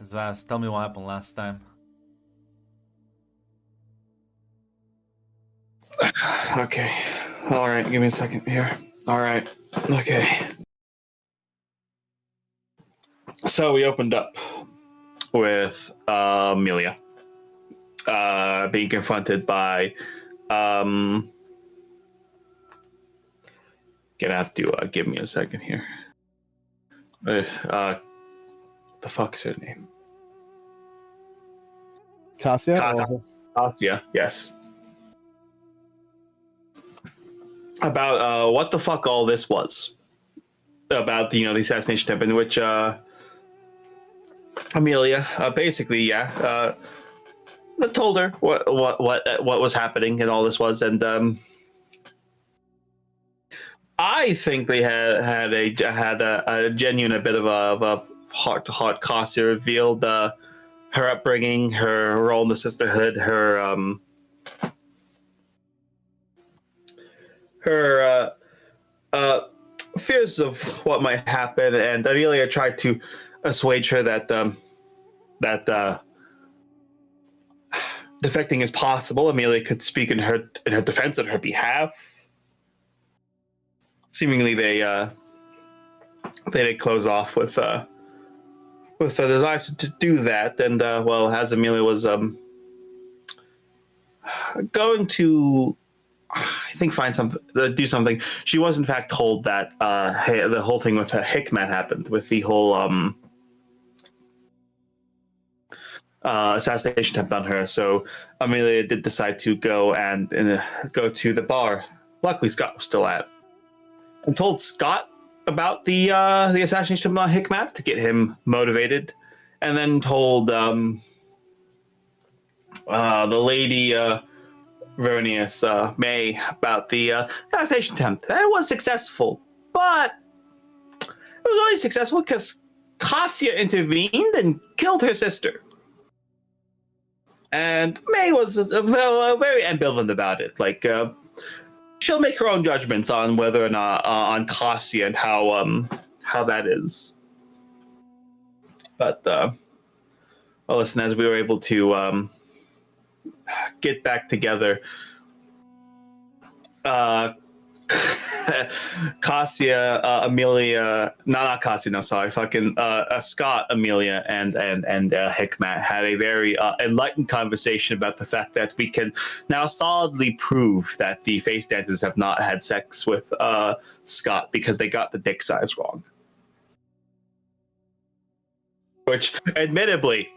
Zaz, tell me what happened last time. Okay. All right. Give me a second here. All right. Okay. So we opened up with Amelia being confronted by. Gonna have to give me a second here. The fuck's her name? Cassia? Kasia, yes. About what the fuck all this was. About the assassination attempt in which Amelia basically told her what was happening and all this was, and I think they had a genuine a bit of a heart to heart. Cassia revealed her upbringing, her role in the sisterhood, her fears of what might happen, and Amelia tried to assuage her that defecting is possible. Amelia could speak in her defense on her behalf. Seemingly, they did close off with a desire to do that, and well, as Amelia was going to, I think, find something, do something. She was in fact told that the whole thing with Hickman happened, with the whole assassination attempt on her. So Amelia did decide to go and go to the bar. Luckily, Scott was still at, and told Scott about the assassination attempt on Hickman to get him motivated, and then told the lady. Veronius May about the assassination attempt. That was successful, but it was only successful because Cassia intervened and killed her sister. And May was very ambivalent about it. Like, she'll make her own judgments on whether or not on Cassia and how that is. But well, listen, as we were able to get back together, Cassia, Amelia, not Cassia, no, sorry, fucking Scott, Amelia, and Hikmat had a very enlightened conversation about the fact that we can now solidly prove that the face dancers have not had sex with Scott because they got the dick size wrong. Which, admittedly,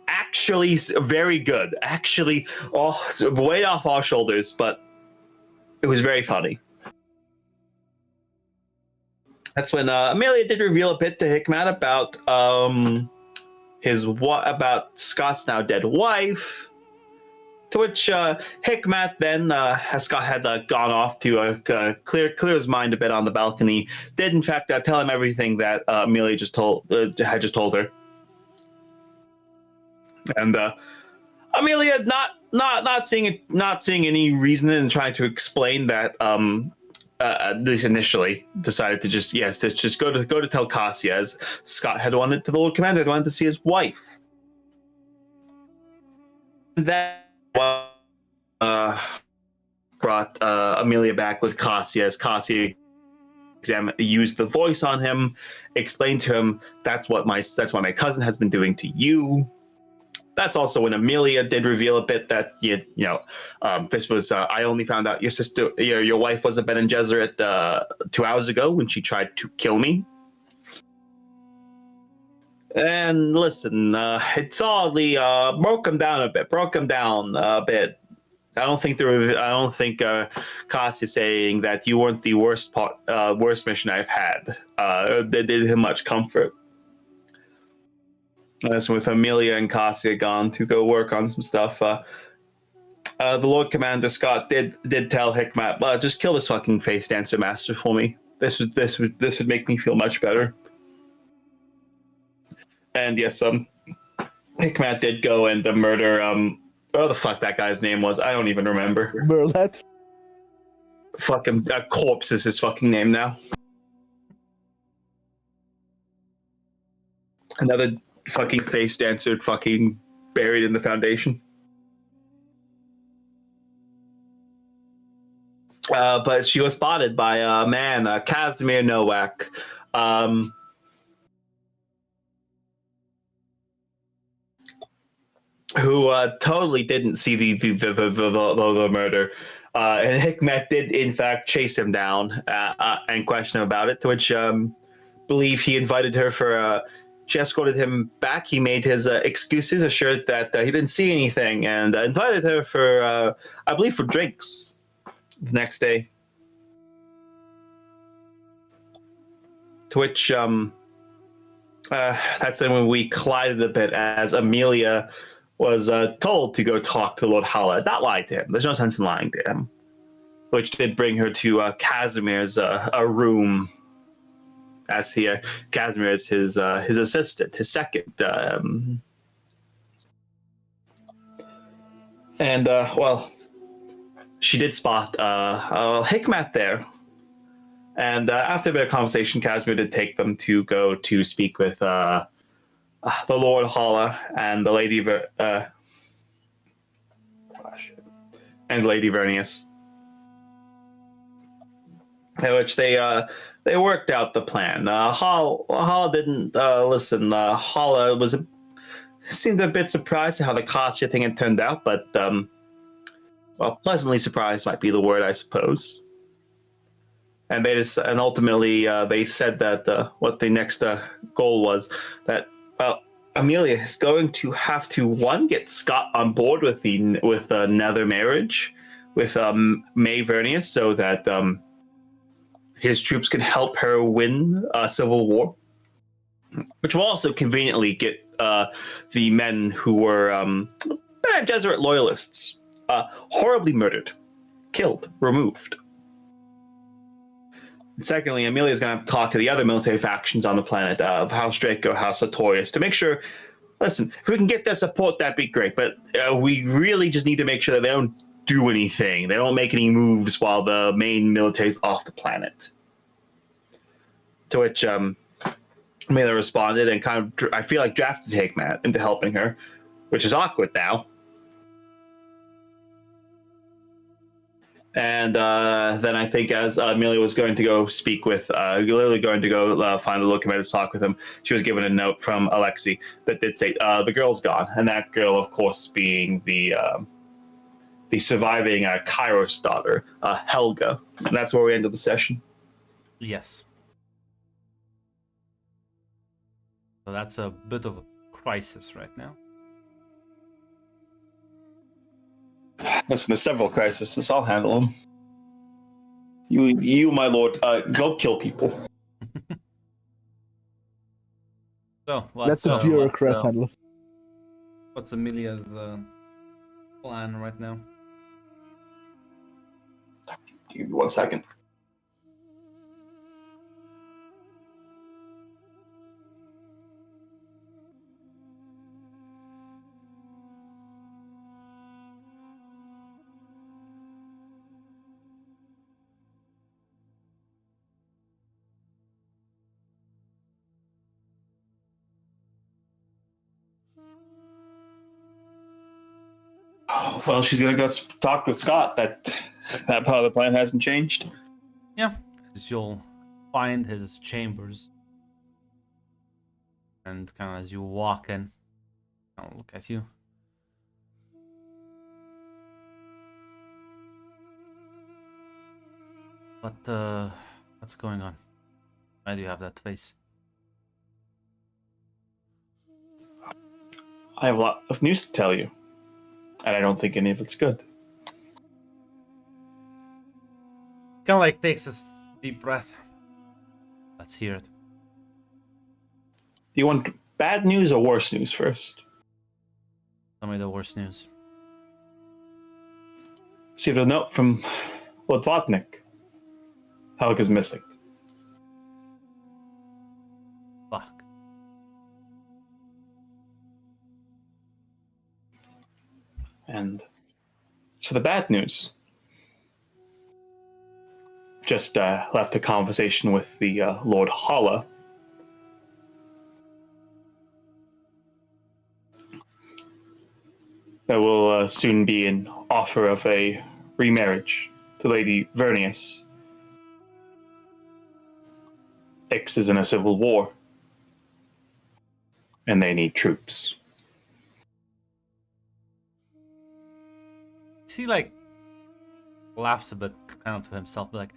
actually very good. Actually, way off our shoulders, but it was very funny. That's when Amelia did reveal a bit to Hikmat about about Scott's now dead wife. To which Hikmat then, as Scott had gone off to clear his mind a bit on the balcony, did in fact tell him everything that Amelia had just told her. And Amelia not seeing any reason in trying to explain that, at least initially, decided to just go to tell Cassia, as Scott had wanted to. The Lord Commander had wanted to see his wife. That brought Amelia back with Cassia, as Cassia used the voice on him, explained to him that's what my cousin has been doing to you. That's also when Amelia did reveal a bit that this was I only found out your wife was a Ben and Gesserit 2 hours ago when she tried to kill me. And listen, it solidly broke him down a bit. I don't think Cassia saying that you weren't the worst mission I've had that did him much comfort. As with Amelia and Cassia gone to go work on some stuff, the Lord Commander Scott did tell Hikmat, just kill this fucking face dancer master for me. This would make me feel much better. And yes, Hikmat did go and murder what the fuck that guy's name was. I don't even remember. Merlet. Fucking Corpse is his fucking name now. fucking face dancer, fucking buried in the foundation. But she was spotted by a man, Casimir Nowak. Um, who totally didn't see the murder. And Hikmet did, in fact, chase him down and question him about it, to which believe he invited her for she escorted him back. He made his excuses, assured that he didn't see anything, and invited her for, I believe, for drinks the next day. To which that's then when we collided a bit, as Amelia was told to go talk to Lord Hala. Not lie to him. There's no sense in lying to him. Which did bring her to Casimir's a room, as Casimir is his assistant, his second. And well, she did spot Hikmat there. And after their conversation, Casimir did take them to go to speak with the Lord Hala and the Lady and Lady Vernius, in which they worked out the plan. Hala didn't listen. Hala seemed a bit surprised at how the Katya thing had turned out, but well, pleasantly surprised might be the word, I suppose. And ultimately they said that what the next goal was, that Amelia is going to have to, one, get Scott on board with another marriage with May Vernius, so that his troops can help her win a civil war, which will also conveniently get the men who were Jesuit loyalists horribly murdered, killed, removed. And secondly, Amelia is going to have to talk to the other military factions on the planet of House Draco, House Sartorius, to make sure, listen, if we can get their support, that'd be great, but we really just need to make sure that they don't do anything. They don't make any moves while the main military is off the planet. To which Amelia responded and kind of, I feel like, drafted Hikmat into helping her, which is awkward now. And then I think as Amelia was going to go speak with, literally going to go find the locomotive to talk with him, she was given a note from Alexei that did say, the girl's gone. And that girl, of course, being the surviving Kairos daughter, Helga. And that's where we ended the session. Yes. So that's a bit of a crisis right now. Listen, there's several crises. I'll handle them. You, my lord, go kill people. So Let the bureaucrat handle it. What's Amelia's plan right now? Give me 1 second. Well, she's gonna go talk with Scott. That part of the plan hasn't changed. Yeah, because you'll find his chambers, and kind of as you walk in, I'll look at you. What's going on? Why do you have that face? I have a lot of news to tell you, and I don't think any of it's good. Kind of like takes a deep breath. Let's hear it. Do you want bad news or worse news first? Tell me the worst news. Received a note from Lord Vodnik. Helga's missing. Fuck. And for the bad news, just left a conversation with the Lord Hala. there will soon be an offer of a remarriage to Lady Vernius. Ix is in a civil war, and they need troops. He like laughs a bit, kind of to himself, like,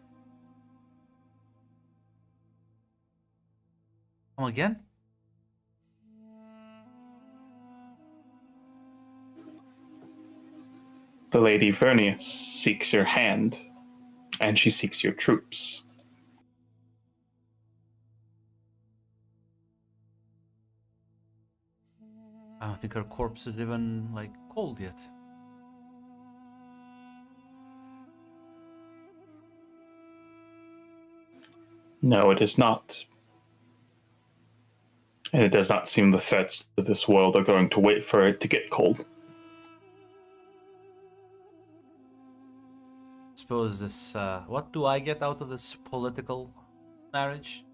"Come again?" The Lady Vernius seeks your hand, and she seeks your troops. I don't think her corpse is even like cold yet. No, it is not. And it does not seem the threats of this world are going to wait for it to get cold. Suppose this. What do I get out of this political marriage?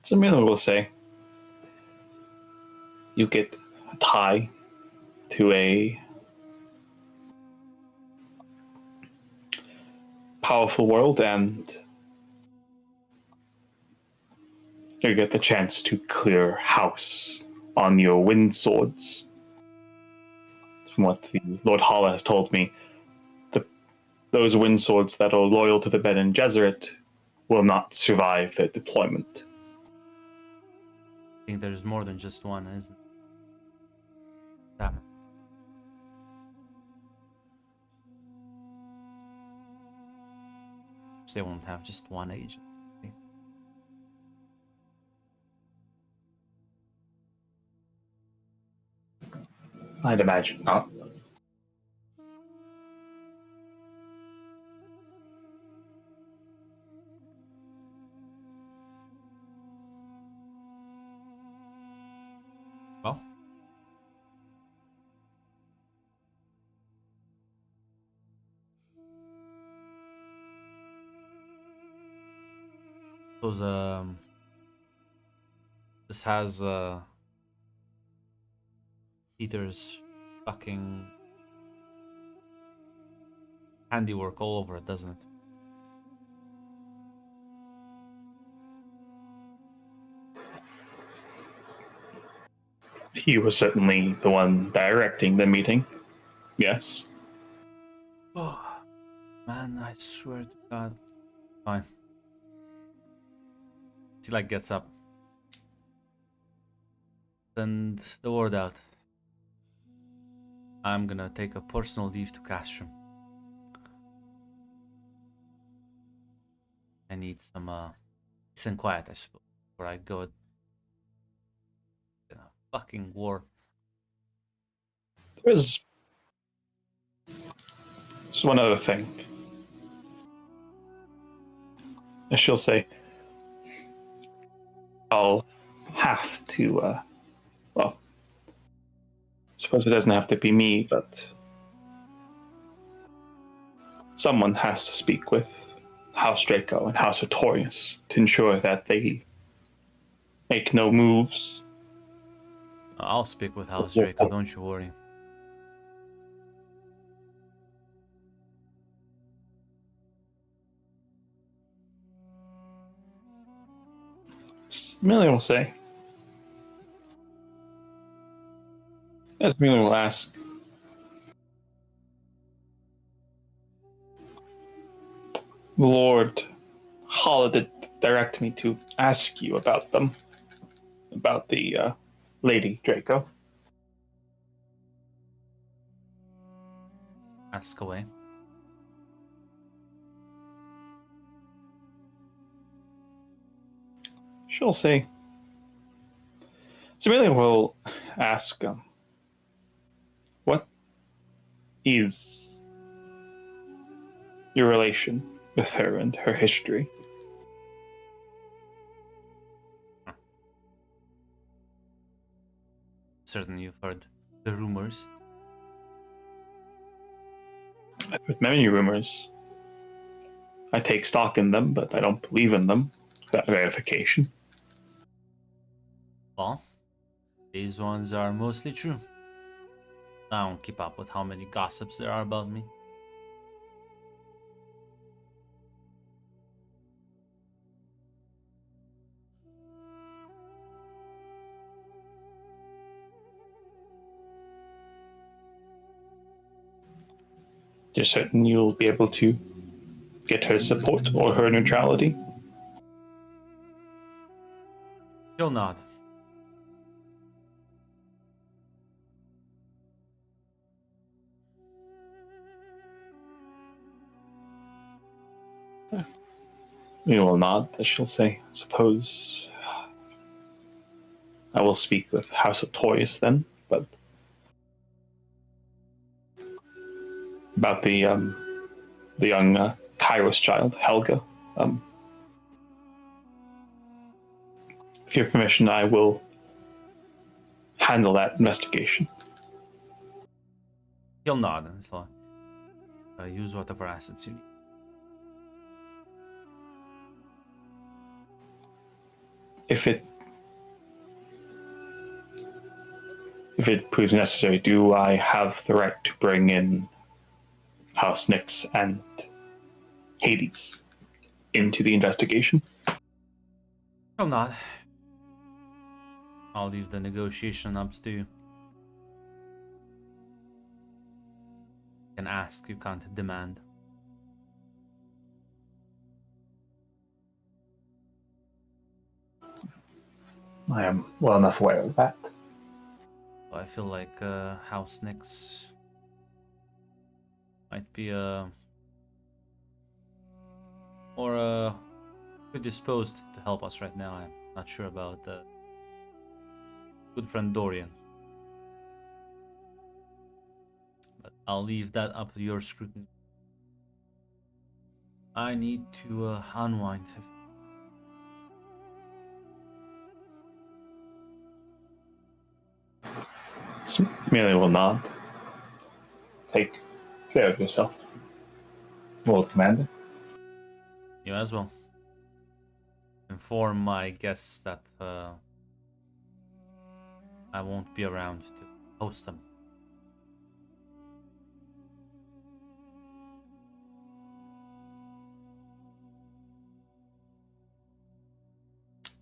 Samila will say, you get a tie to a powerful world, and you get the chance to clear house on your wind swords. From what the Lord Hala has told me, those wind swords that are loyal to the Bene Gesserit will not survive their deployment. I think there's more than just one, isn't there? Damn. They won't have just one agent. I'd imagine not. Well, those this has Peter's fucking handiwork all over it, doesn't it? He was certainly the one directing the meeting. Yes. Oh, man, I swear to God. Fine. He like gets up. Send the word out. I'm gonna take a personal leave to Castrum. I need some peace and quiet, I suppose, before I go in a fucking war. There's one other thing. She'll say, I'll have to, well, I suppose it doesn't have to be me, but someone has to speak with House Draco and House Artorius to ensure that they make no moves. I'll speak with House Draco, don't you worry. Millie will say. As Millie will ask, Lord Hala did direct me to ask you about them, about the Lady Draco. Ask away. She'll say, Amelia will ask, what is your relation with her and her history? Certainly you've heard the rumors. I've heard many rumors. I take stock in them, but I don't believe in them without verification. Well, these ones are mostly true. I don't keep up with how many gossips there are about me. You're certain you'll be able to get her support or her neutrality? He'll nod. You will nod, as she'll say. Suppose I will speak with House of Toyus then, but about the young Kairos child, Helga. With your permission, I will handle that investigation. He'll nod. So use whatever assets you need. If it proves necessary, do I have the right to bring in House Nyx and Hades into the investigation? He'll nod. I'll leave the negotiation up to you. You can ask, you can't demand. I am well enough aware of that. I feel like House Nyx might be more predisposed to help us right now. I'm not sure about good friend Dorian, but I'll leave that up to your scrutiny. I need to unwind. Amelia will nod. Take care of yourself, Lord Commander. You as well. Inform my guests that I won't be around to host them.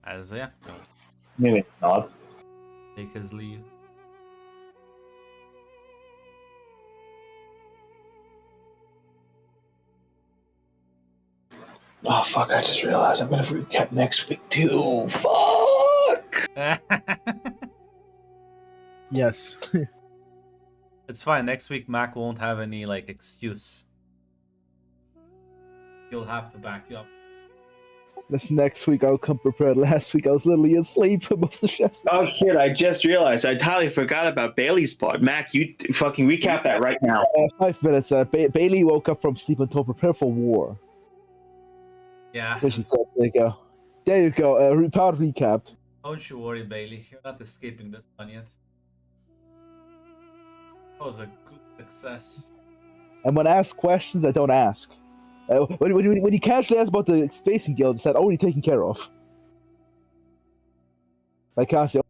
As yeah, Amelia will nod. take his leave. Oh fuck, I just realized I'm gonna recap next week too. Fuck! Yes. It's fine. Next week, Mac won't have any like excuse. He'll have to back you up. This next week I'll come prepared. Last week I was literally asleep for most of the show. Oh shit, I just realized. I entirely forgot about Bailey's part. Mac, you fucking recap that right now. 5 minutes. Bailey woke up from sleep and told prepare for war. Yeah. Which is there you go. There you go. Part recapped. Don't you worry, Bailey. You're not escaping this one yet. That was a good success. And when asked questions, I don't ask. When you casually asked about the Spacing Guild, you said already taken care of. Like Cassie.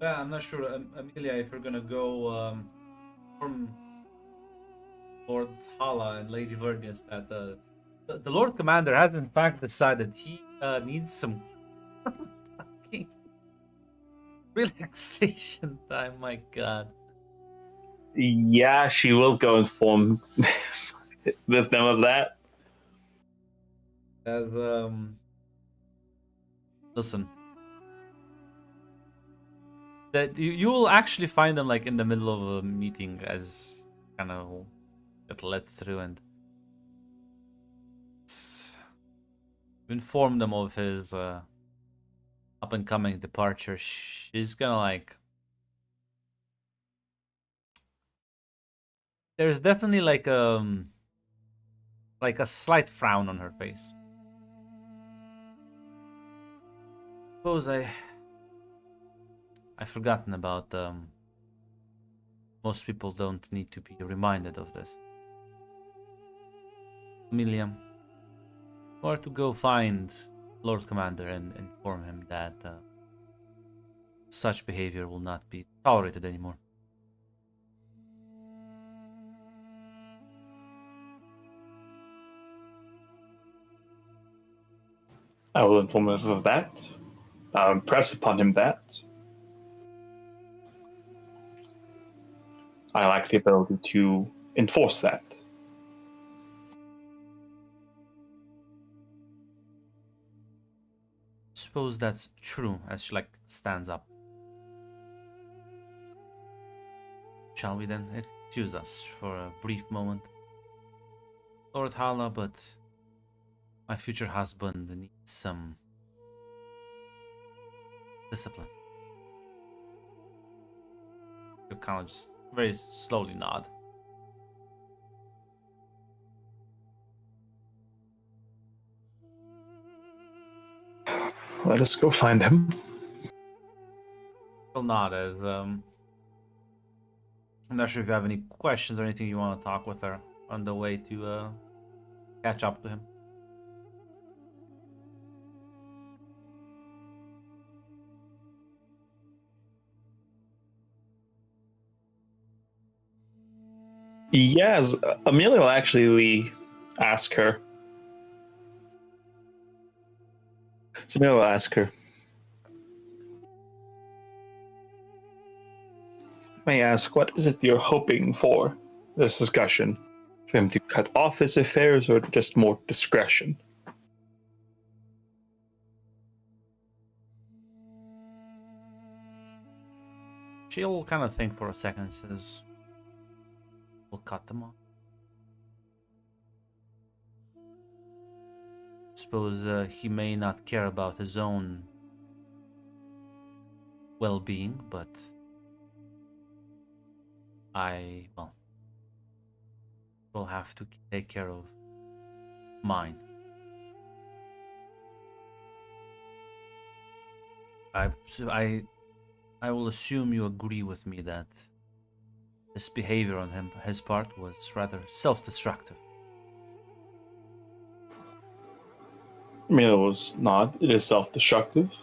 Yeah, I'm not sure, Amelia, if you're gonna go from Lord Hala and Lady Vernius that the Lord Commander has in fact decided he needs some fucking relaxation time. My God. Yeah, she will go inform them of that. As listen, that you will actually find them like in the middle of a meeting as kind of get led through and inform them of his up and coming departure. She's gonna there's definitely like a slight frown on her face. Suppose I've forgotten about most people don't need to be reminded of this. Amelia, Or to go find Lord Commander and inform him that such behavior will not be tolerated anymore. I will inform him of that. I'll impress upon him that. I lack the ability to enforce that. Suppose that's true, as she stands up. Shall we then? Excuse us for a brief moment. Lord Hala, but my future husband needs some discipline. You kind of just very slowly nod. Let us go find him. He'll nod as I'm not sure if you have any questions or anything you want to talk with her on the way to catch up to him. Yes, Amelia will actually ask her. So Amelia will ask her. May I ask, what is it you're hoping for this discussion? For him to cut off his affairs or just more discretion? She'll kind of think for a second and says, we'll cut them off. Suppose he may not care about his own well-being, but I will have to take care of mine. I will assume you agree with me that this behavior on his part was rather self-destructive. Amelia was not. It is self-destructive.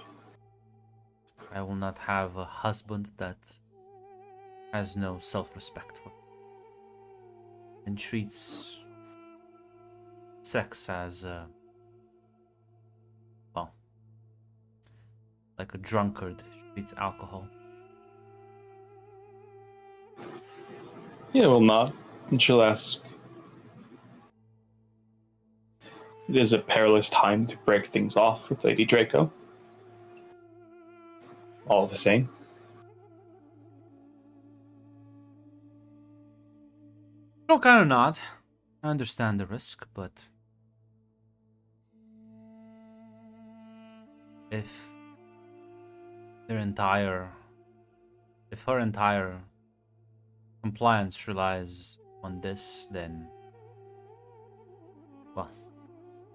I will not have a husband that has no self-respect for and treats sex as like a drunkard treats alcohol. Yeah, will not. And she'll ask. It is a perilous time to break things off with Lady Draco. All the same. No, kind of not. I understand the risk, but if her entire compliance relies on this, then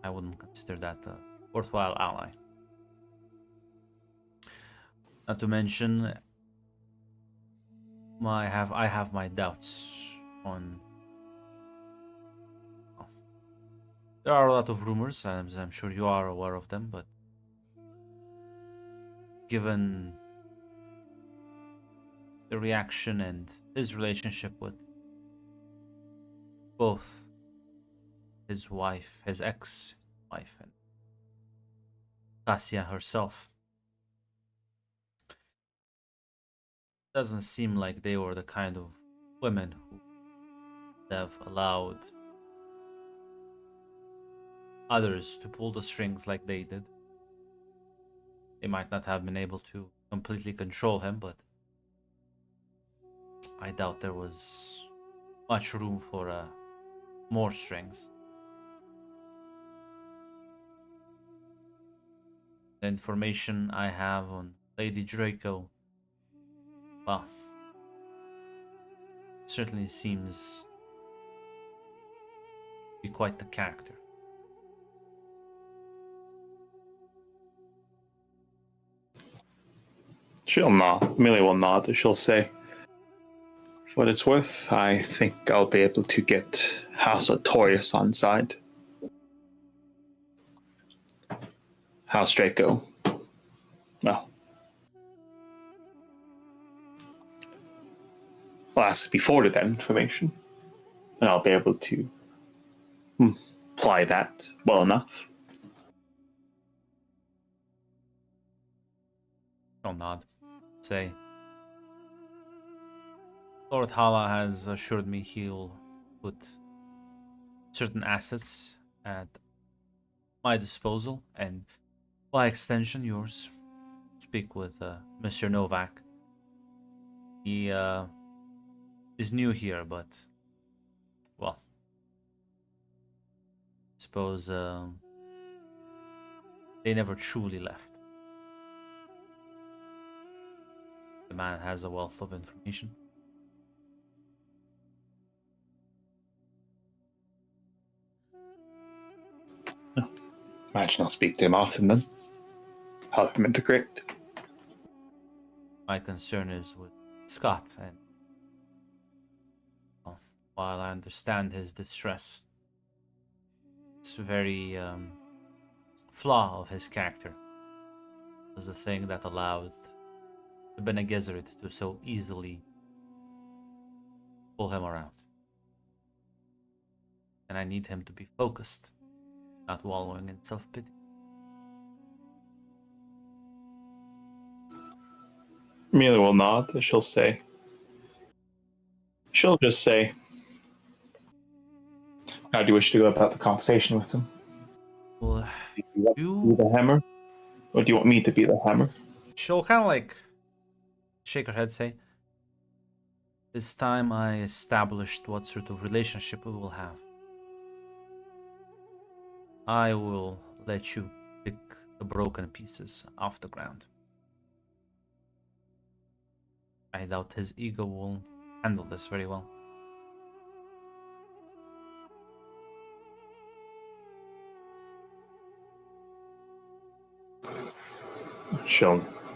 I wouldn't consider that a worthwhile ally. Not to mention, I have my doubts on. There are a lot of rumors, as I'm sure you are aware of them, but given the reaction and his relationship with both his wife, his ex-wife, and Cassia herself, doesn't seem like they were the kind of women who would have allowed others to pull the strings like they did. They might not have been able to completely control him, but I doubt there was much room for more strings. The information I have on Lady Draco, certainly seems to be quite the character. She'll nod. Amelia will nod. She'll say, for what it's worth, I think I'll be able to get House Artorias on side. How's straight go? Well, I'll ask before that information, and I'll be able to apply that well enough. I'll nod. Say, Lord Hala has assured me he'll put certain assets at my disposal, and by extension, yours. Speak with Monsieur Novak. He is new here, but, well, I suppose they never truly left. The man has a wealth of information. Imagine I'll speak to him often then. Help him integrate. My concern is with Scott, and well, while I understand his distress, it's very flaw of his character was the thing that allowed the Bene Gesserit to so easily pull him around. And I need him to be focused, not wallowing in self-pity. Amelia will nod. She'll just say, how do you wish to go about the conversation with him? Well, Do you want to be the hammer? Or do you want me to be the hammer? she'll kind of like shake her head, say, this time I established what sort of relationship we will have. I will let you pick the broken pieces off the ground. I doubt his ego will handle this very well.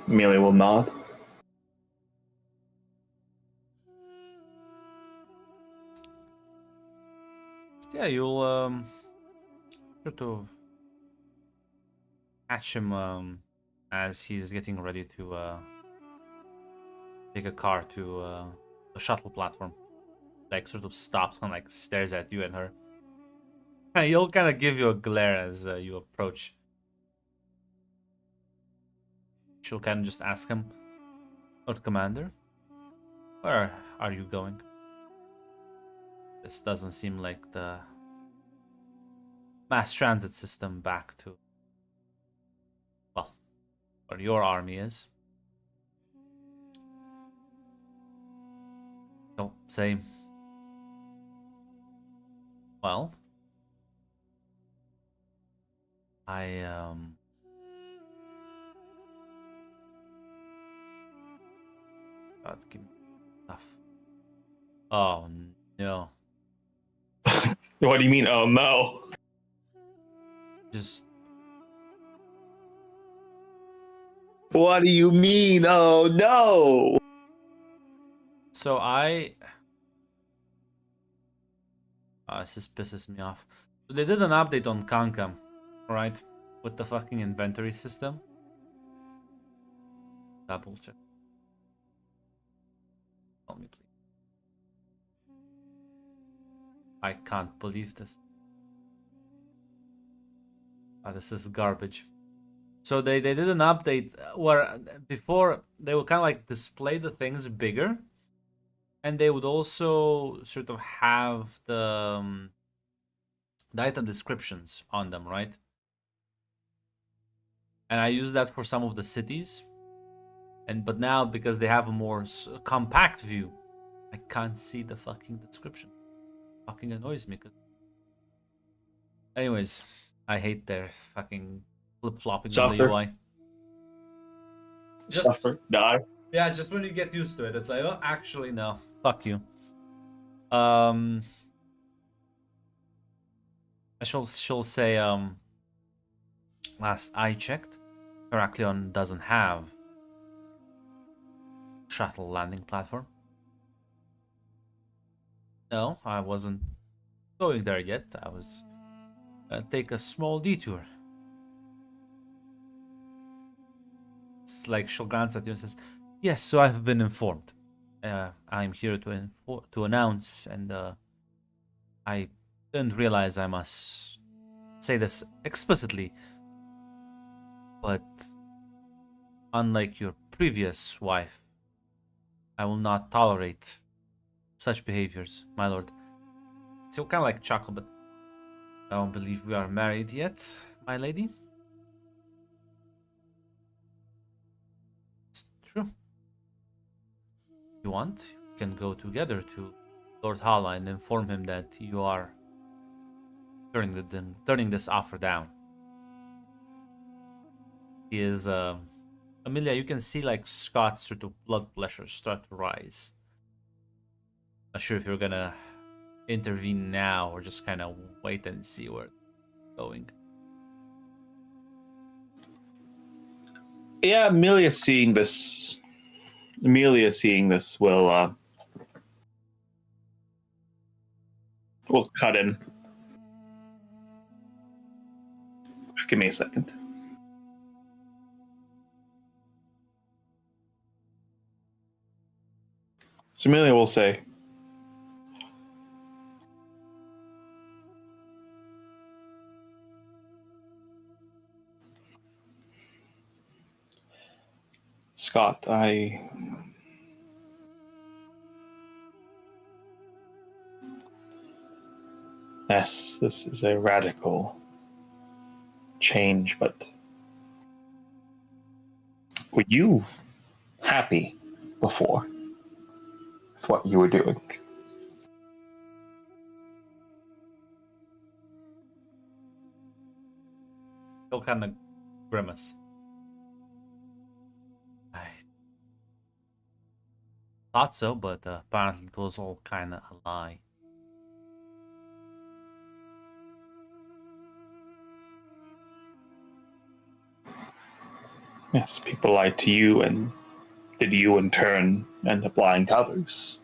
Amelia will nod. Yeah, you'll sort of catch him as he's getting ready to take a car to the shuttle platform. Like sort of stops and like stares at you and her. He'll kind of give you a glare as you approach. She'll kind of just ask him, Lord Commander, where are you going? This doesn't seem like the mass transit system back to, well, where your army is. So, say, well, God, give me stuff. Oh, no. What do you mean, oh no? Just, What do you mean, oh no? so this just pisses me off. So they did an update on Kanka, right? With the fucking inventory system. Double check. Tell me, please. I can't believe this. This is garbage. So they did an update where before they would kind of like display the things bigger, and they would also sort of have the item descriptions on them, right? And I use that for some of the cities, but now because they have a more compact view, I can't see the fucking description. Fucking annoys me. Anyways, I hate their fucking flip-flopping on the Suffer. UI. Suffer. Die. Yeah, just when you get used to it, it's like, oh, actually, no. Fuck you. She'll say, last I checked, Heraklion doesn't have shuttle landing platform. No, I wasn't going there yet. I was take a small detour. it's like she'll glance at you and says, "Yes, so I've been informed. I'm here to announce, and I didn't realize I must say this explicitly, but unlike your previous wife, I will not tolerate such behaviors, my lord." So kind of like chuckle, but I don't believe we are married yet, my lady. It's true. If you want, you can go together to Lord Hala and inform him that you are turning this offer down. He is, Amelia, you can see like Scott's sort of blood pressure start to rise. Not sure if you're gonna intervene now or just kind of wait and see where it's going. Yeah, Amelia seeing this will cut in. Give me a second. So Amelia will say, Scott, yes, this is a radical change, but were you happy before with what you were doing? He'll kind of grimace. I thought so, but apparently it was all kind of a lie. Yes, people lied to you, and did you in turn end up lying to others?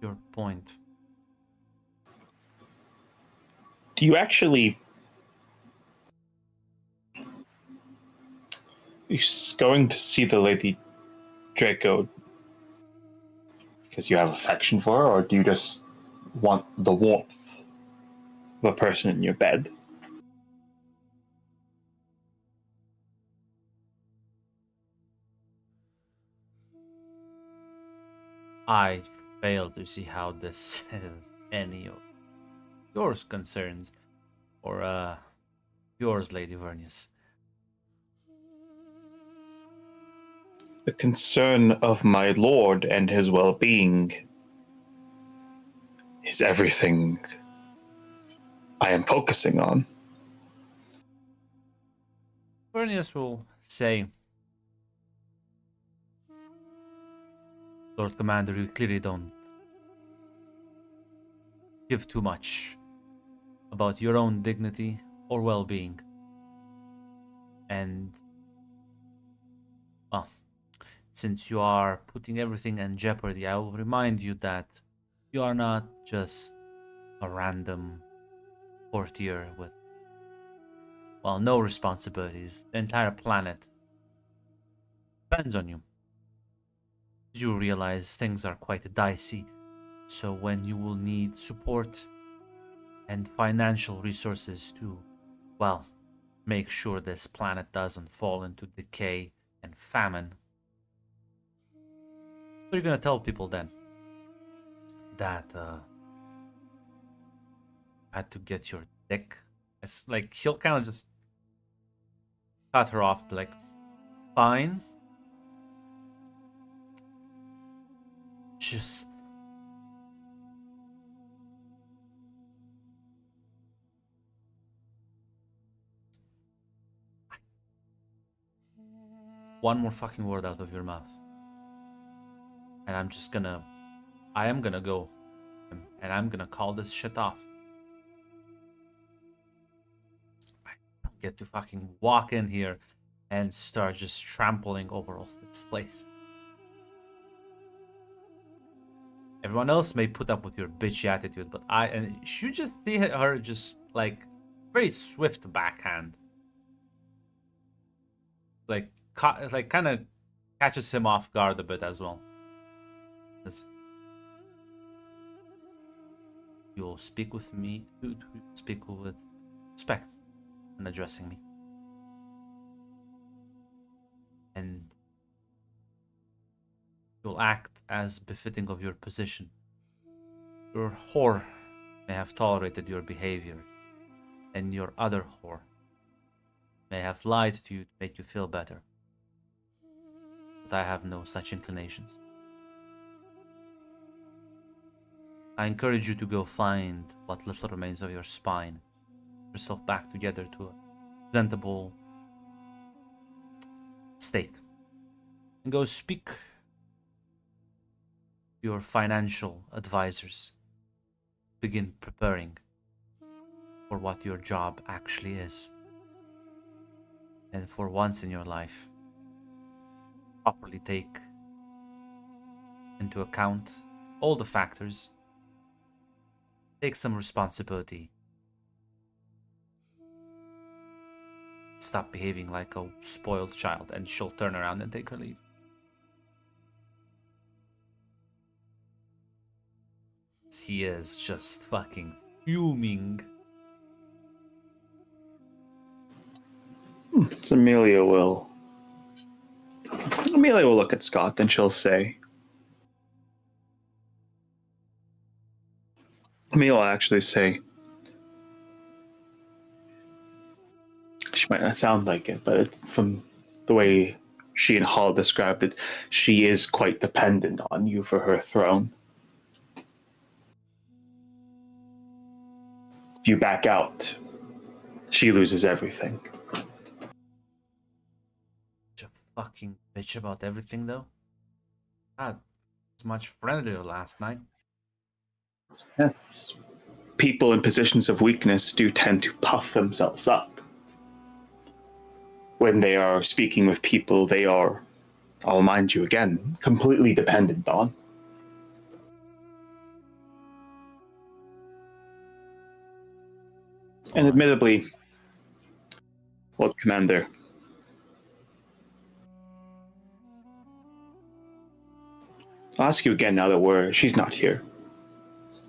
Your point. Do you actually you're going to see the Lady Draco because you have affection for her, or do you just want the warmth of a person in your bed? I fail to see how this is any of yours concerns, or yours, Lady Vernius. The concern of my lord and his well-being is everything I am focusing on. Vernius will say, "Lord Commander, you clearly don't give too much about your own dignity or well-being. And, well, since you are putting everything in jeopardy, I will remind you that you are not just a random courtier with, well, no responsibilities. The entire planet depends on you. You realize things are quite dicey, so when you will need support and financial resources to, well, make sure this planet doesn't fall into decay and famine. So you're gonna tell people then that had to get your dick. It's like he'll kind of just cut her off, be like, fine. Just one more fucking word out of your mouth. And I am gonna go. And I'm gonna call this shit off. I don't get to fucking walk in here and start just trampling over all this place. Everyone else may put up with your bitchy attitude, but and you just see her just like very swift backhand, like kind of catches him off guard a bit as well. You'll speak with me, to speak with respect when addressing me. And you'll act as befitting of your position. Your whore may have tolerated your behaviors, and your other whore may have lied to you to make you feel better. But I have no such inclinations. I encourage you to go find what little remains of your spine, put yourself back together to a presentable state, and go speak to your financial advisors. Begin preparing for what your job actually is. And for once in your life, properly take into account all the factors. Take some responsibility. Stop behaving like a spoiled child, and she'll turn around and take her leave. He is just fucking fuming. So Amelia will look at Scott, and she'll say, Amelia will actually say, she might not sound like it, but from the way she and Hall described it, she is quite dependent on you for her throne. If you back out, she loses everything. Such a fucking bitch about everything, though. God, was much friendlier last night. Yes. People in positions of weakness do tend to puff themselves up. When they are speaking with people they are, I'll remind you again, completely dependent on. And admittedly, Lord Commander, I'll ask you again now that she's not here.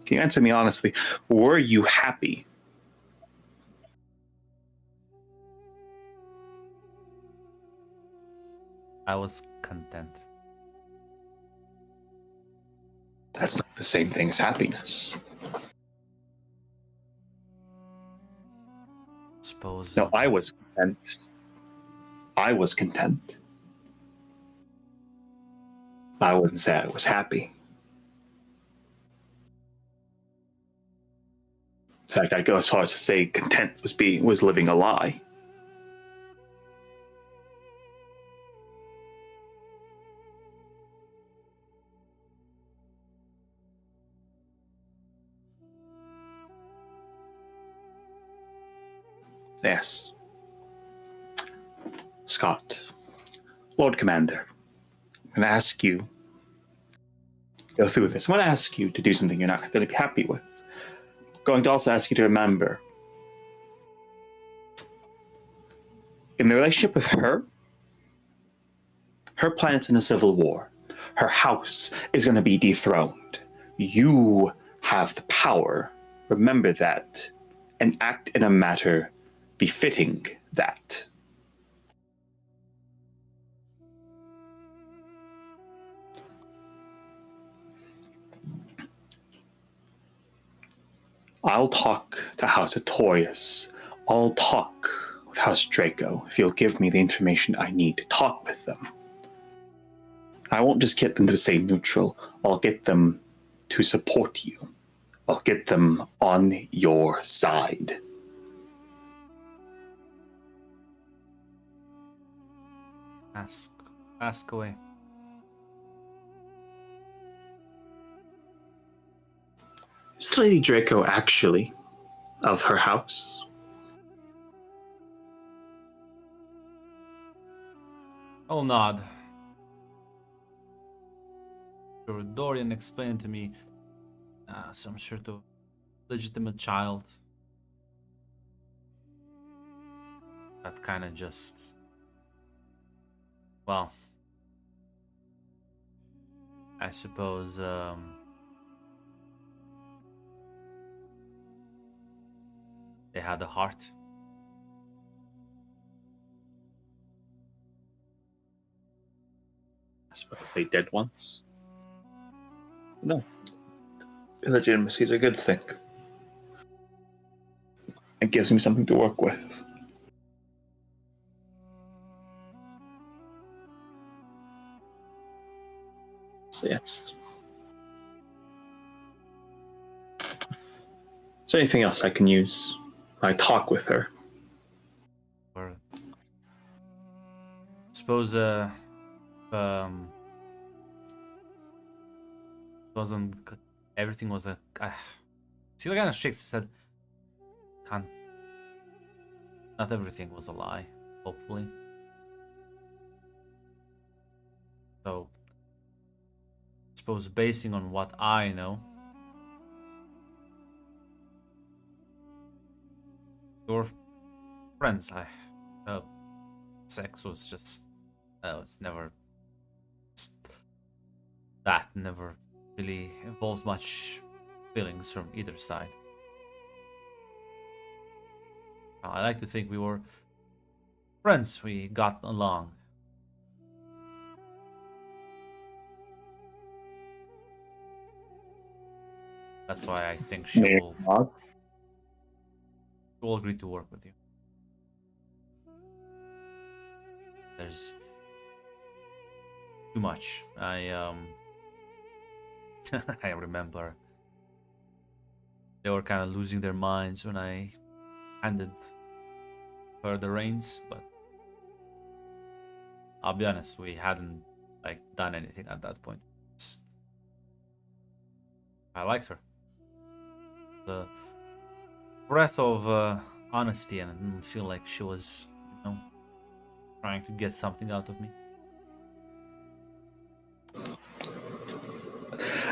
Can you answer me honestly? Were you happy? I was content. That's not the same thing as happiness. Suppose. No, I was content. I was content. I wouldn't say I was happy. In fact, I'd go as far as to say content was living a lie. Yes. Scott, Lord Commander, I'm going to ask you to go through this. I'm going to ask you to do something you're not going to be happy with. I'm going to also ask you to remember, in the relationship with her planet's in a civil war. Her house is going to be dethroned. You have the power. Remember that. And act in a matter befitting that. I'll talk to House Artorias. I'll talk with House Draco if you'll give me the information I need to talk with them. I won't just get them to stay neutral. I'll get them to support you. I'll get them on your side. Ask away. Is Lady Draco actually of her house? I'll nod. Sure, Dorian explained to me some sort of legitimate child that kind of just, well, I suppose they had a heart. I suppose they did once. No. Illegitimacy is a good thing. It gives me something to work with. So yes. Is there anything else I can use? I talk with her. Or suppose um wasn't everything was a see, kind of shakes his head. Can't, not everything was a lie, hopefully. So suppose basing on what I know, your friends, sex was just it's never that never really involves much feelings from either side. I like to think we were friends, we got along. That's why I think she Maybe not. will agree to work with you. There's too much. I remember they were kind of losing their minds when I handed her the reins, but I'll be honest, we hadn't like done anything at that point. Just, I liked her. The breath of honesty, and I didn't feel like she was, trying to get something out of me.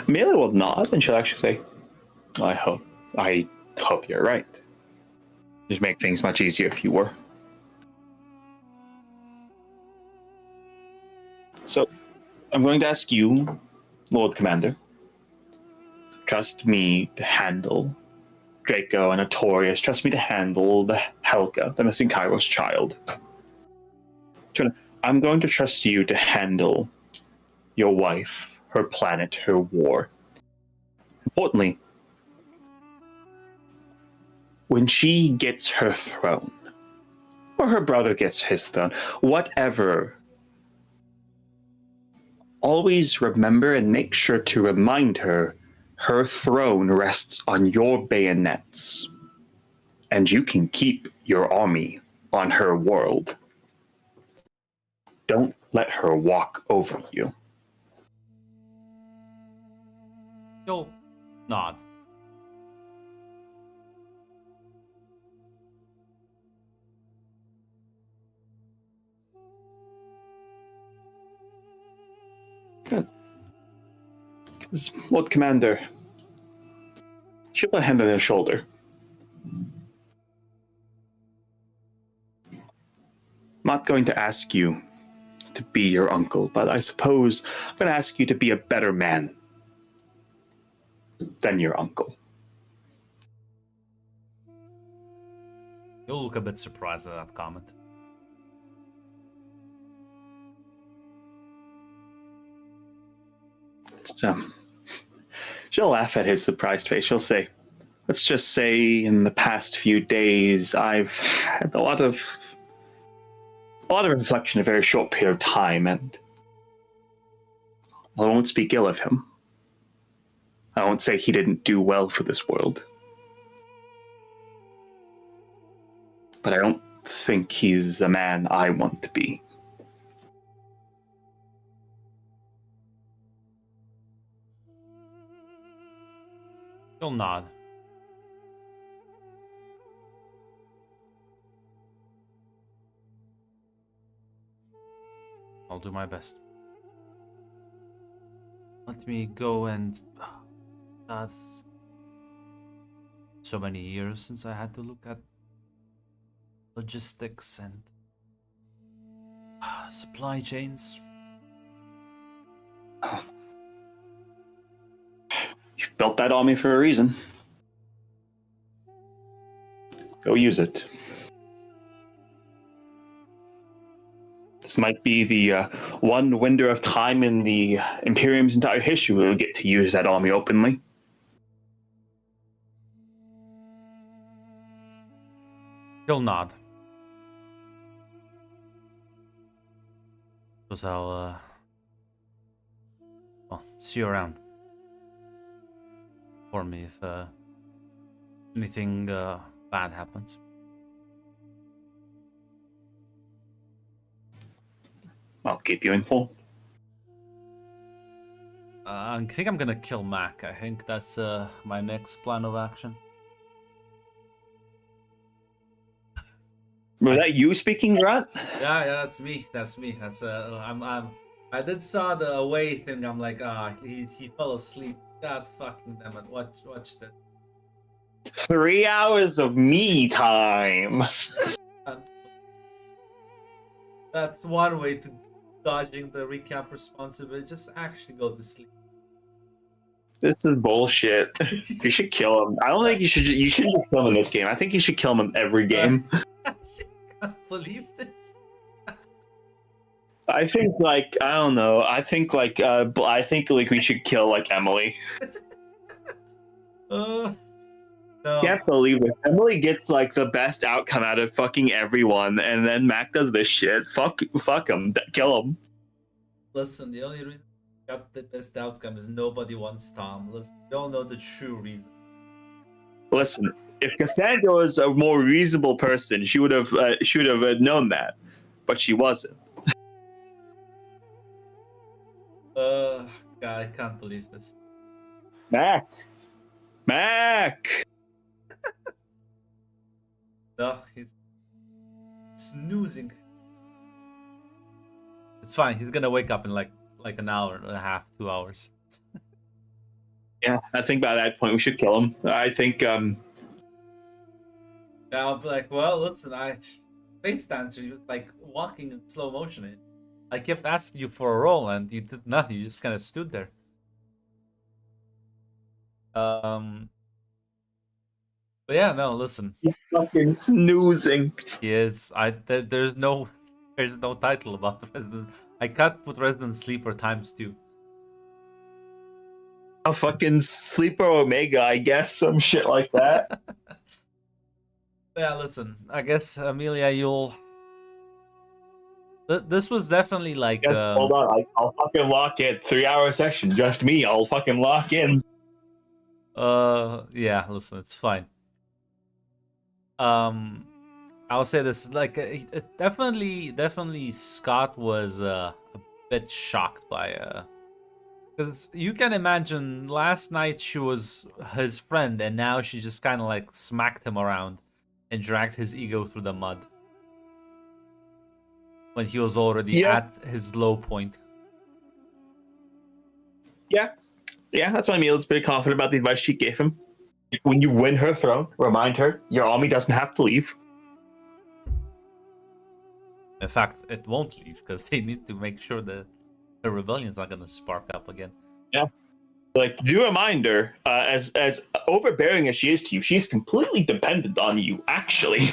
Amelia will nod and she'll actually say, I hope you're right. It'd make things much easier if you were. So, I'm going to ask you, Lord Commander, trust me to handle Draco and Artorias. Trust me to handle the Helga, the missing Kairos child. I'm going to trust you to handle your wife, her planet, her war. Importantly, when she gets her throne, or her brother gets his throne, whatever, always remember and make sure to remind her her throne rests on your bayonets, and you can keep your army on her world. Don't let her walk over you. You'll nod. Good. Lord Commander, she'll put a hand on her shoulder. I'm not going to ask you to be your uncle, but I suppose I'm going to ask you to be a better man than your uncle. You'll look a bit surprised at that comment. She'll laugh at his surprised face. She'll say, let's just say in the past few days, I've had a lot of reflection in a very short period of time, and I won't speak ill of him. I won't say he didn't do well for this world. But I don't think he's a man I want to be. You'll nod. I'll do my best. let me go and that's so many years since I had to look at logistics and supply chains. You built that army for a reason. Go use it. This might be the one window of time in the Imperium's entire history we'll get to use that army openly. He'll nod. Because I'll well, see you around. For me if anything bad happens. I'll keep you informed. I think I'm gonna kill Mac. I think that's my next plan of action. Was that you speaking, Grant? Yeah, that's me. That's me. That's I did saw the away thing. I'm like, he fell asleep. God fucking damn it! Watch this. 3 hours of me time. That's one way to dodging the recap responsibility. Just actually go to sleep. This is bullshit. You should kill him. I don't think you should. You shouldn't just kill him in this game. I think you should kill him in every game. I can't believe this. I think I don't know. I think we should kill Emily. No. Can't believe it. Emily gets the best outcome out of fucking everyone, and then Mac does this shit. Fuck him. Kill him. Listen, the only reason we got the best outcome is nobody wants Tom. Listen, we all know the true reason. Listen, if Cassandra was a more reasonable person, she would have known that, but she wasn't. God, I can't believe this. Mac. No, he's snoozing. It's fine. He's gonna wake up in like an hour and a half, 2 hours. Yeah, I think by that point we should kill him. I think Now I'll be like, well, listen, I face dancer, you like walking in slow motion. I kept asking you for a roll and you did nothing. You just kind of stood there. But yeah, no, listen. he's fucking snoozing. He is. There's no title about the resident. I can't put resident sleeper ×2. A fucking sleeper Omega, I guess, some shit like that. Yeah, listen. I guess Amelia, you'll. This was definitely like. Yes, hold on. I'll fucking lock in. 3 hour session, just me. I'll fucking lock in. Yeah. Listen, it's fine. I'll say this. It definitely, Scott was a bit shocked by because you can imagine last night she was his friend, and now she just kind of smacked him around and dragged his ego through the mud when he was already at his low point. Yeah, that's why Emil's pretty confident about the advice she gave him. When you win her throne, remind her your army doesn't have to leave. In fact, it won't leave because they need to make sure that the rebellion's not going to spark up again. Yeah. Do remind her, as overbearing as she is to you, she's completely dependent on you, actually.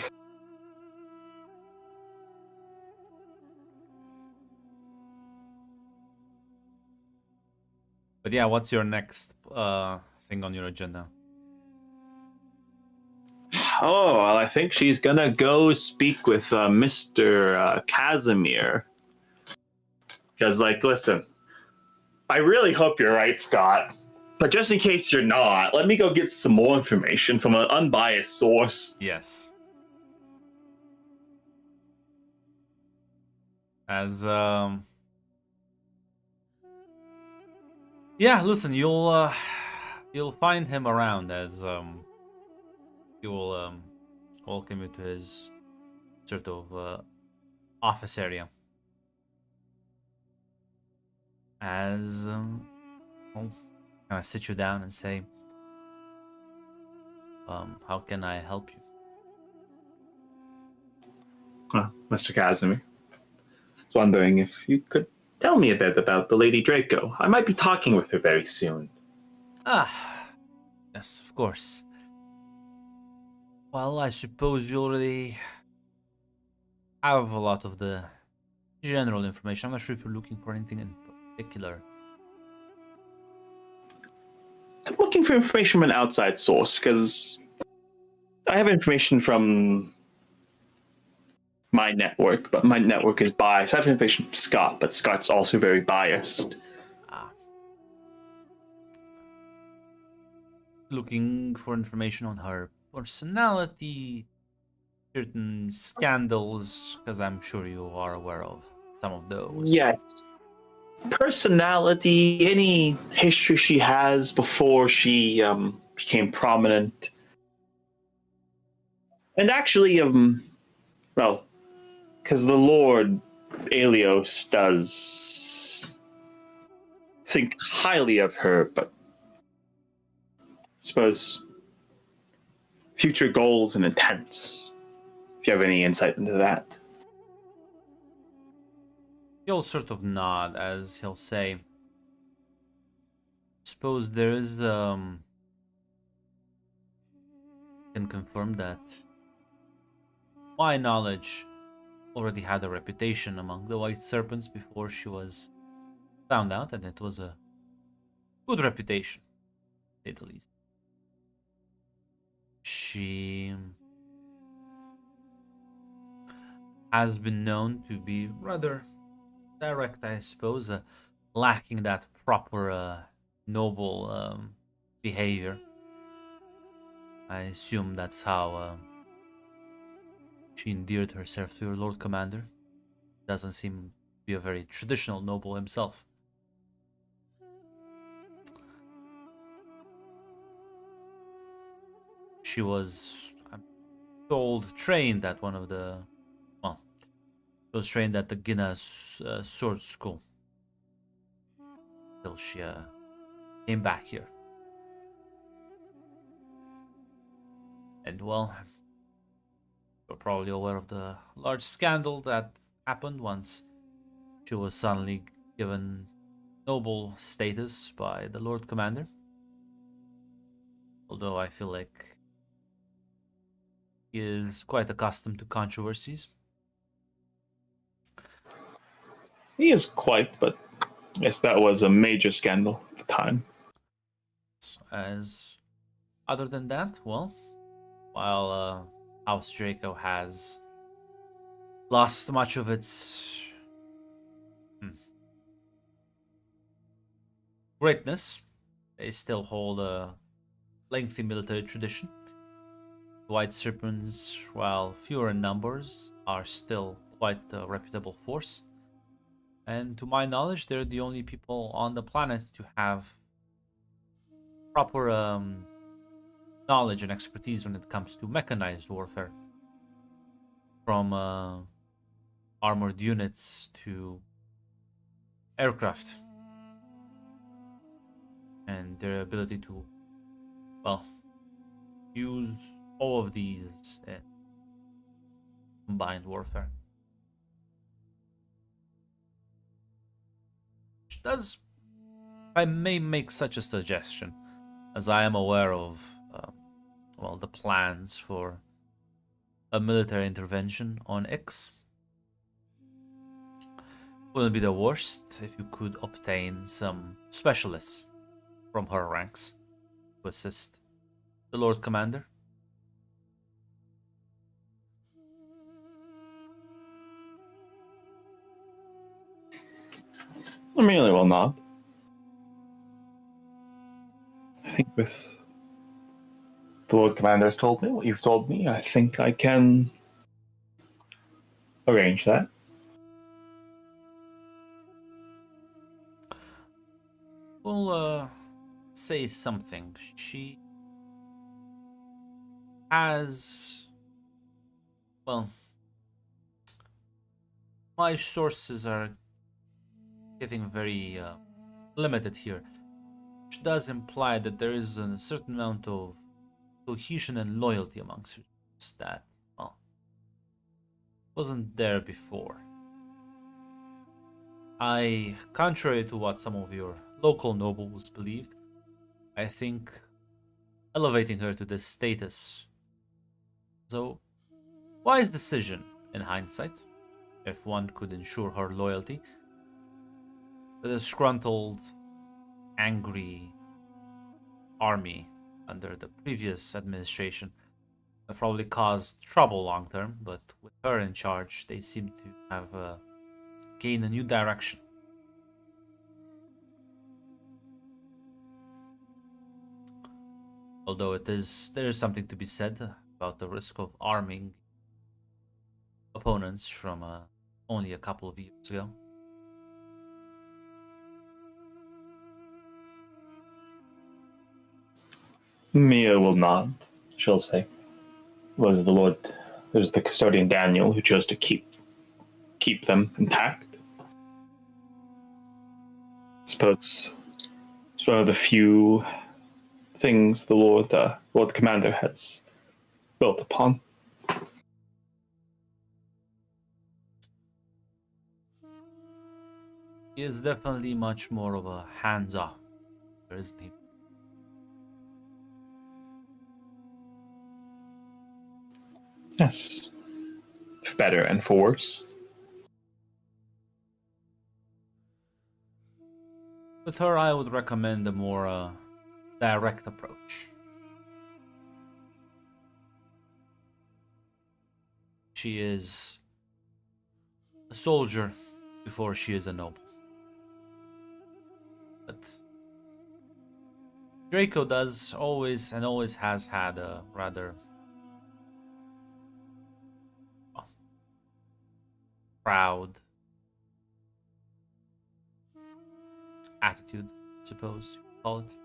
But yeah, what's your next thing on your agenda? Oh, well, I think she's gonna go speak with Mr. Casimir. Because, listen, I really hope you're right, Scott. But just in case you're not, let me go get some more information from an unbiased source. Yes. As yeah, listen, you'll find him around as he will welcome you to his sort of office area. As I'll kind of sit you down and say, how can I help you? Mr. Casimir, I was wondering if you could tell me a bit about the Lady Draco. I might be talking with her very soon. Ah, yes, of course. Well, I suppose you already have a lot of the general information. I'm not sure if you're looking for anything in particular. I'm looking for information from an outside source because I have information from my network, but my network is biased. I have information from Scott, but Scott's also very biased. Ah, looking for information on her personality, certain scandals, because I'm sure you are aware of some of those. Yes. Personality, any history she has before she became prominent. And actually, well, because the Lord Alios does think highly of her, but I suppose future goals and intents. If you have any insight into that. He'll sort of nod as he'll say, suppose there is can confirm that my knowledge already had a reputation among the White Serpents before she was found out, and it was a good reputation, to say the least. She has been known to be rather direct, I suppose, lacking that proper noble behavior. I assume that's how she endeared herself to your Lord Commander. Doesn't seem to be a very traditional noble himself. She was, I'm told, trained at one of the, well, she was trained at the Guinness Sword School till she came back here. And well, you're probably aware of the large scandal that happened once she was suddenly given noble status by the Lord Commander. Although I feel like he is quite accustomed to controversies. He is quite, but yes, that was a major scandal at the time. As other than that, well, while House Draco has lost much of its greatness, they still hold a lengthy military tradition. The White Serpents, while fewer in numbers, are still quite a reputable force. And to my knowledge, they're the only people on the planet to have proper knowledge and expertise when it comes to mechanized warfare. From armored units to aircraft. And their ability to, well, use all of these in combined warfare. Which does, I may make such a suggestion, as I am aware of, well, the plans for a military intervention on X. Wouldn't be the worst if you could obtain some specialists from her ranks to assist the Lord Commander. I really will not. I think with the Lord Commander has told me what you've told me, I think I can arrange that. We'll say something. She has, well, my sources are getting very limited here. which does imply that there is a certain amount of cohesion and loyalty amongst you that, well, wasn't there before. Contrary to what some of your local nobles believed, I think elevating her to this status was a wise decision in hindsight, if one could ensure her loyalty. The disgruntled, angry army under the previous administration have probably caused trouble long term, but with her in charge, they seem to have gained a new direction. Although there is something to be said about the risk of arming opponents from only a couple of years ago. Mia will nod. She'll say, "Was the Lord? It was the custodian Daniel who chose to keep them intact. I suppose it's one of the few things the Lord Commander has built upon." He is definitely much more of a hands-off, isn't he? Yes, for better and for worse. With her, I would recommend a more direct approach. She is a soldier before she is a noble. But Draco does always has had a rather proud attitude, I suppose you call it.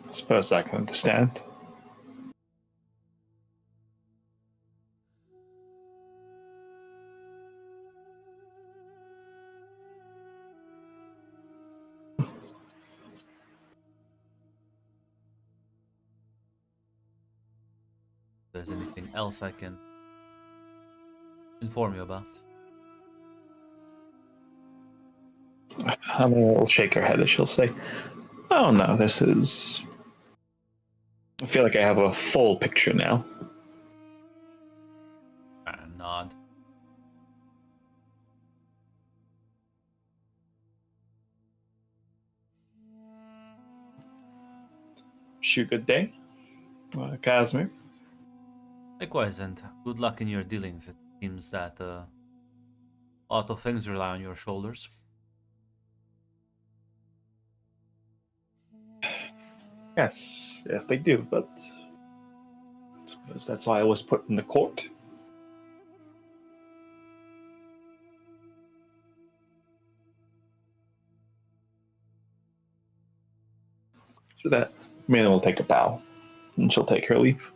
I suppose I can understand. If there's anything else I can inform you about. I'll shake her head as she'll say, "Oh no, this is. I feel like I have a full picture now." Nod. Wish you a good day, Casimir. Likewise, and good luck in your dealings. It seems that a lot of things rely on your shoulders. Yes, they do, but I suppose that's why I was put in the court. So that Mina will take a bow, and she'll take her leave.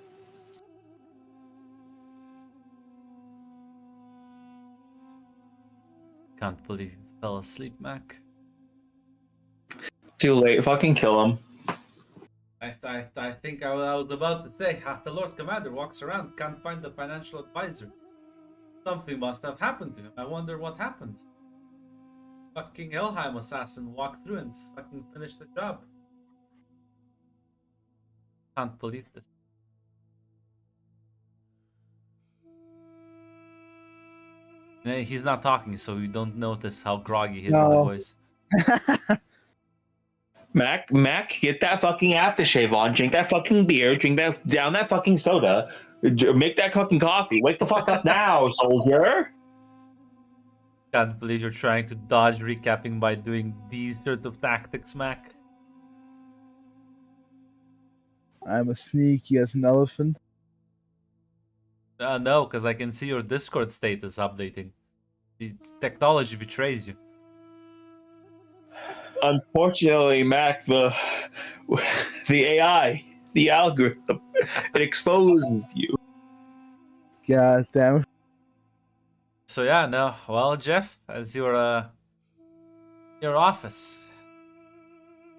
Can't believe you fell asleep, Mac. Too late. Fucking kill him. I think I was about to say, the Lord Commander walks around, can't find the financial advisor. Something must have happened to him. I wonder what happened. Fucking Helheim assassin walked through and fucking finished the job. Can't believe this. He's not talking, so you don't notice how groggy he is in the voice. Mac, get that fucking aftershave on. Drink that fucking beer. Down that fucking soda. Make that fucking coffee. Wake the fuck up now, soldier. Can't believe you're trying to dodge recapping by doing these sorts of tactics, Mac. I'm as sneaky as an elephant. No, because I can see your Discord status updating. The technology betrays you. Unfortunately, Mac, the AI, the algorithm, it exposes you. God damn it. So yeah, no. Well, Jeff, as your office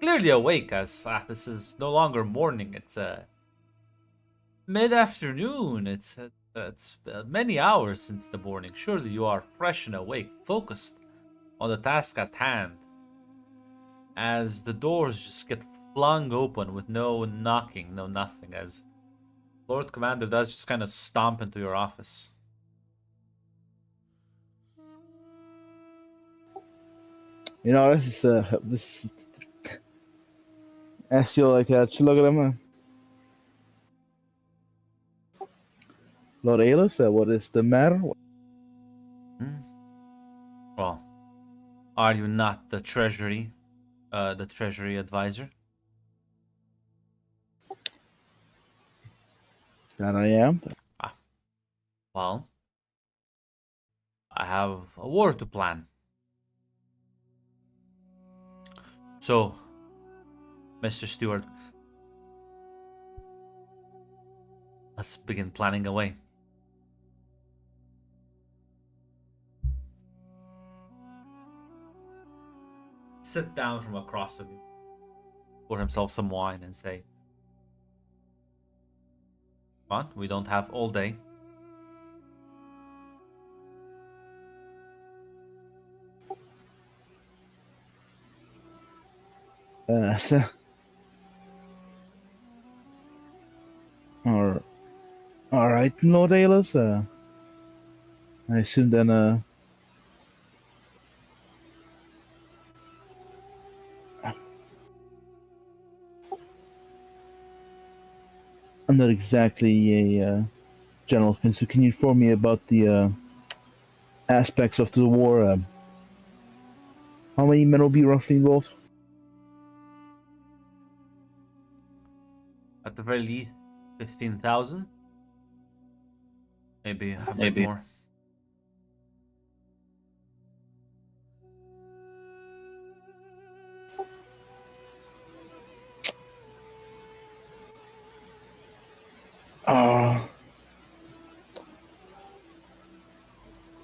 clearly awake, as this is no longer morning. It's mid-afternoon. It's many hours since the morning. Surely you are fresh and awake, focused on the task at hand. As the doors just get flung open with no knocking, no nothing, as Lord Commander does just kind of stomp into your office. You know, this ask you like look at him. Lord Aelus, what is the matter? Hmm? Well, are you not the treasury advisor? That I am. Ah, well, I have a war to plan. So, Mr. Stewart, let's begin planning away. Sit down from across of you, pour himself some wine, and say, "Come on, we don't have all day." So, all right, Lord Aelus. I assume then. I'm not exactly a general, so can you inform me about the aspects of the war? How many men will be roughly involved? At the very least, 15,000, maybe a bit more.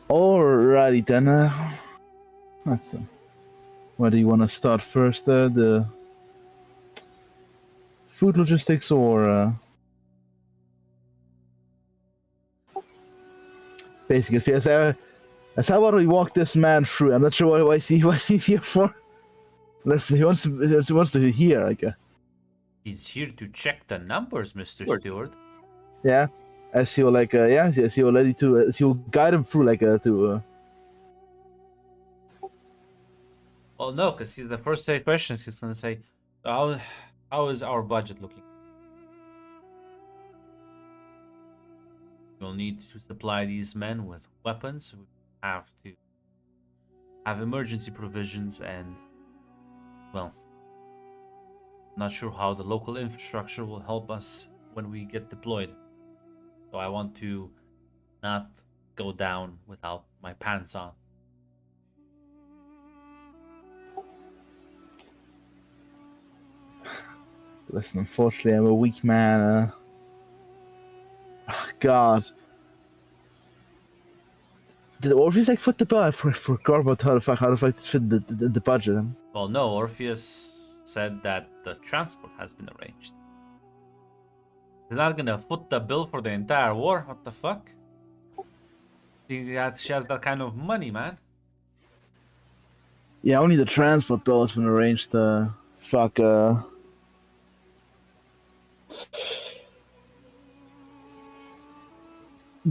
Alrighty then. Let's where do you want to start first? The food logistics or basic affairs? That's how about we walk this man through? I'm not sure what he's here for. Listen, he wants to hear. Like, He's here to check the numbers, Mr. Stewart. yeah, as he'll as he'll ready to, as he'll guide him through to. Well, no, because he's the first set of questions. He's gonna say, how is our budget looking?" We'll need to supply these men with weapons. We have to have emergency provisions, and, well, not sure how the local infrastructure will help us when we get deployed. So I want to not go down without my pants on. Listen, unfortunately, I'm a weak man. God. Did Orpheus foot the bill? I forgot about how the fuck this fit the budget. Well, no, Orpheus said that the transport has been arranged. They're not gonna foot the bill for the entire war. What the fuck? She has that kind of money, man. Yeah, only the transport bill has been arranged. Fuck.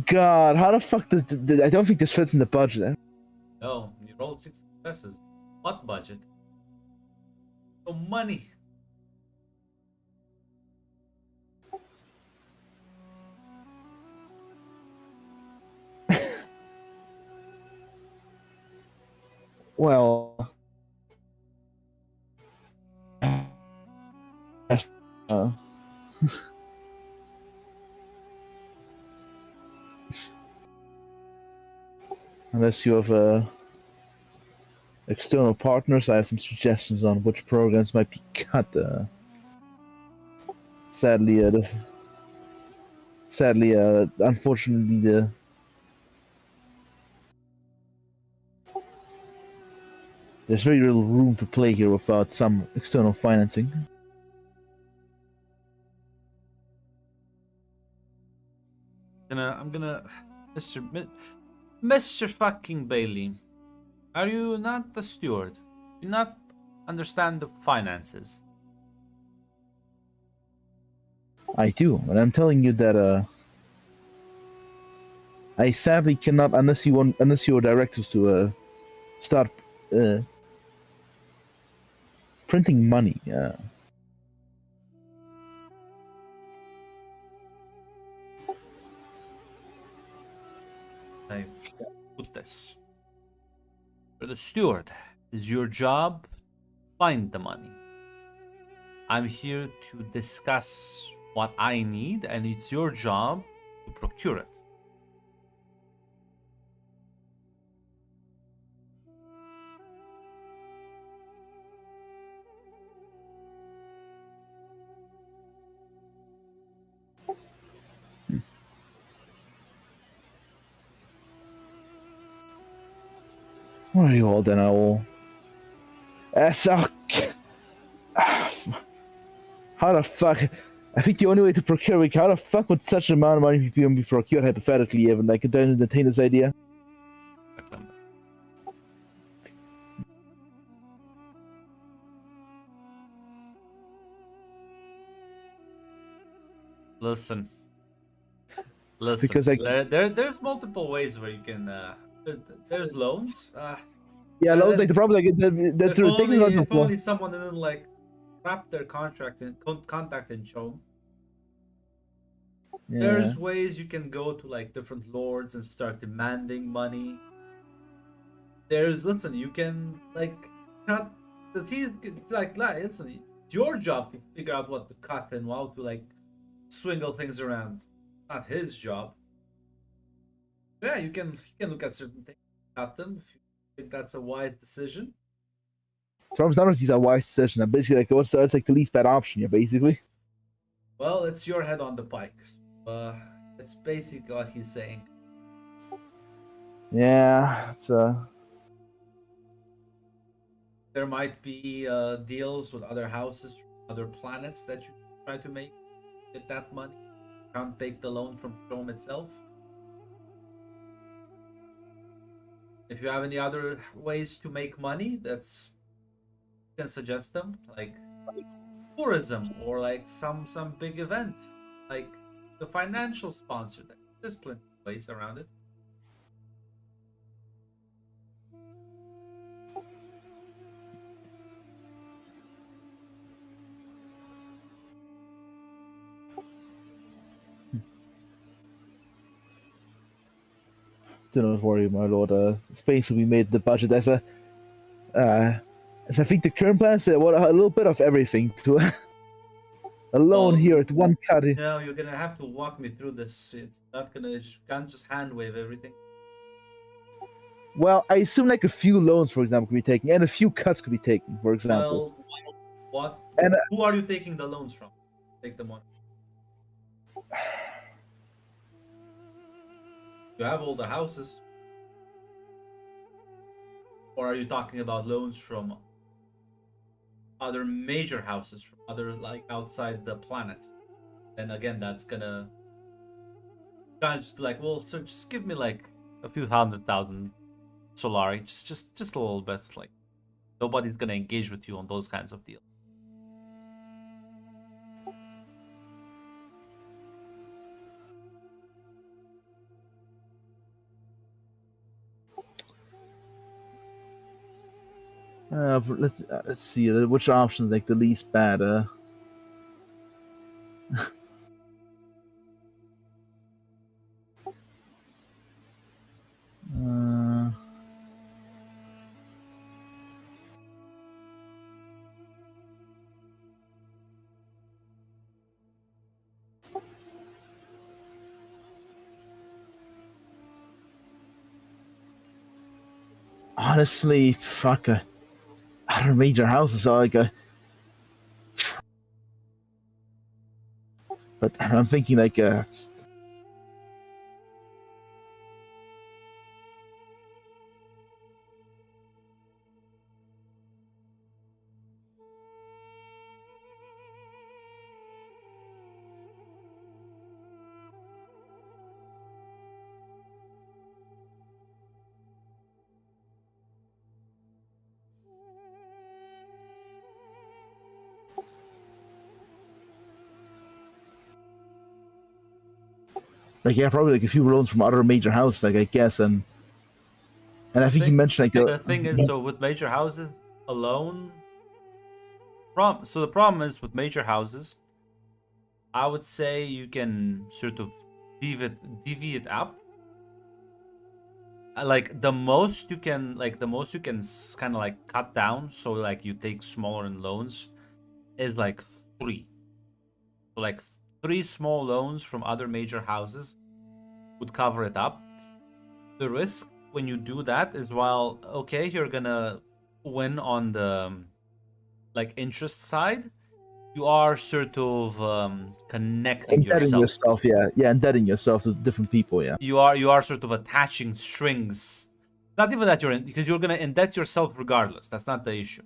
God, how the fuck does I don't think this fits in the budget. No, you rolled 6 successes. What budget? No money. Well, unless you have external partners, I have some suggestions on which programs might be cut. Sadly, sadly, unfortunately, there's very little room to play here without some external financing. I'm gonna, Mr. fucking Bailey, are you not the steward? Do you not understand the finances? I do, and I'm telling you that I sadly cannot, unless your directives to start uh, printing money. I put this. For the steward, is your job find the money. I'm here to discuss what I need, and it's your job to procure it. Where are you all then? I will. So, how the fuck? I think the only way to procure how the fuck would such an amount of money be procured hypothetically, even like to entertain this idea? Listen. Because there's multiple ways where you can. There's loans. Yeah, loans like the problem like that's if only someone didn't like wrap their contact in Chom. Yeah. There's ways you can go to like different lords and start demanding money. Listen, you can like cut. It's like listen, it's your job to figure out what to cut and how to like swingle things around. Not his job. Yeah, you can look at certain things, cut them if you think that's a wise decision. So I'm not a wise decision. I'm basically like it's like the least bad option, yeah, basically. Well, it's your head on the pike. That's basically what he's saying. Yeah, it's There might be deals with other houses, other planets that you try to make get that money. Can't take the loan from Rome itself. If you have any other ways to make money, you can suggest them, like tourism or like some big event, like the financial sponsor. There's plenty of ways around it. do not worry, my lord. Space will be made the budget as I think the current plan is a little bit of everything to alone here at one cut. No, you're gonna have to walk me through this. It's not gonna. You can't just hand wave everything. Well, I assume like a few loans, for example, could be taken, and a few cuts could be taken, for example. Well, what? And who are you taking the loans from? Take the money. You have all the houses. Or are you talking about loans from other major houses, from other like outside the planet? And again, that's gonna kind of just be like, well, so just give me like a few 100,000 Solari, just a little bit. Like nobody's gonna engage with you on those kinds of deals. Let's see which options like the least bad. Honestly, fuck. Other major houses are like but I'm thinking like Like yeah, probably like a few loans from other major houses, like I guess, and I think you mentioned like The thing is, so with major houses alone, so the problem is with major houses, I would say you can sort of divvy it up. Like the most you can, kind of like cut down. So like you take smaller in loans is like three. So like three small loans from other major houses would cover it up. The risk when you do that is, while okay, you're gonna win on the like interest side, you are sort of connecting indebting yourself. yourself, yeah, indebting yourself to different people, yeah. You are sort of attaching strings. Not even that because you're gonna indebt yourself regardless. That's not the issue.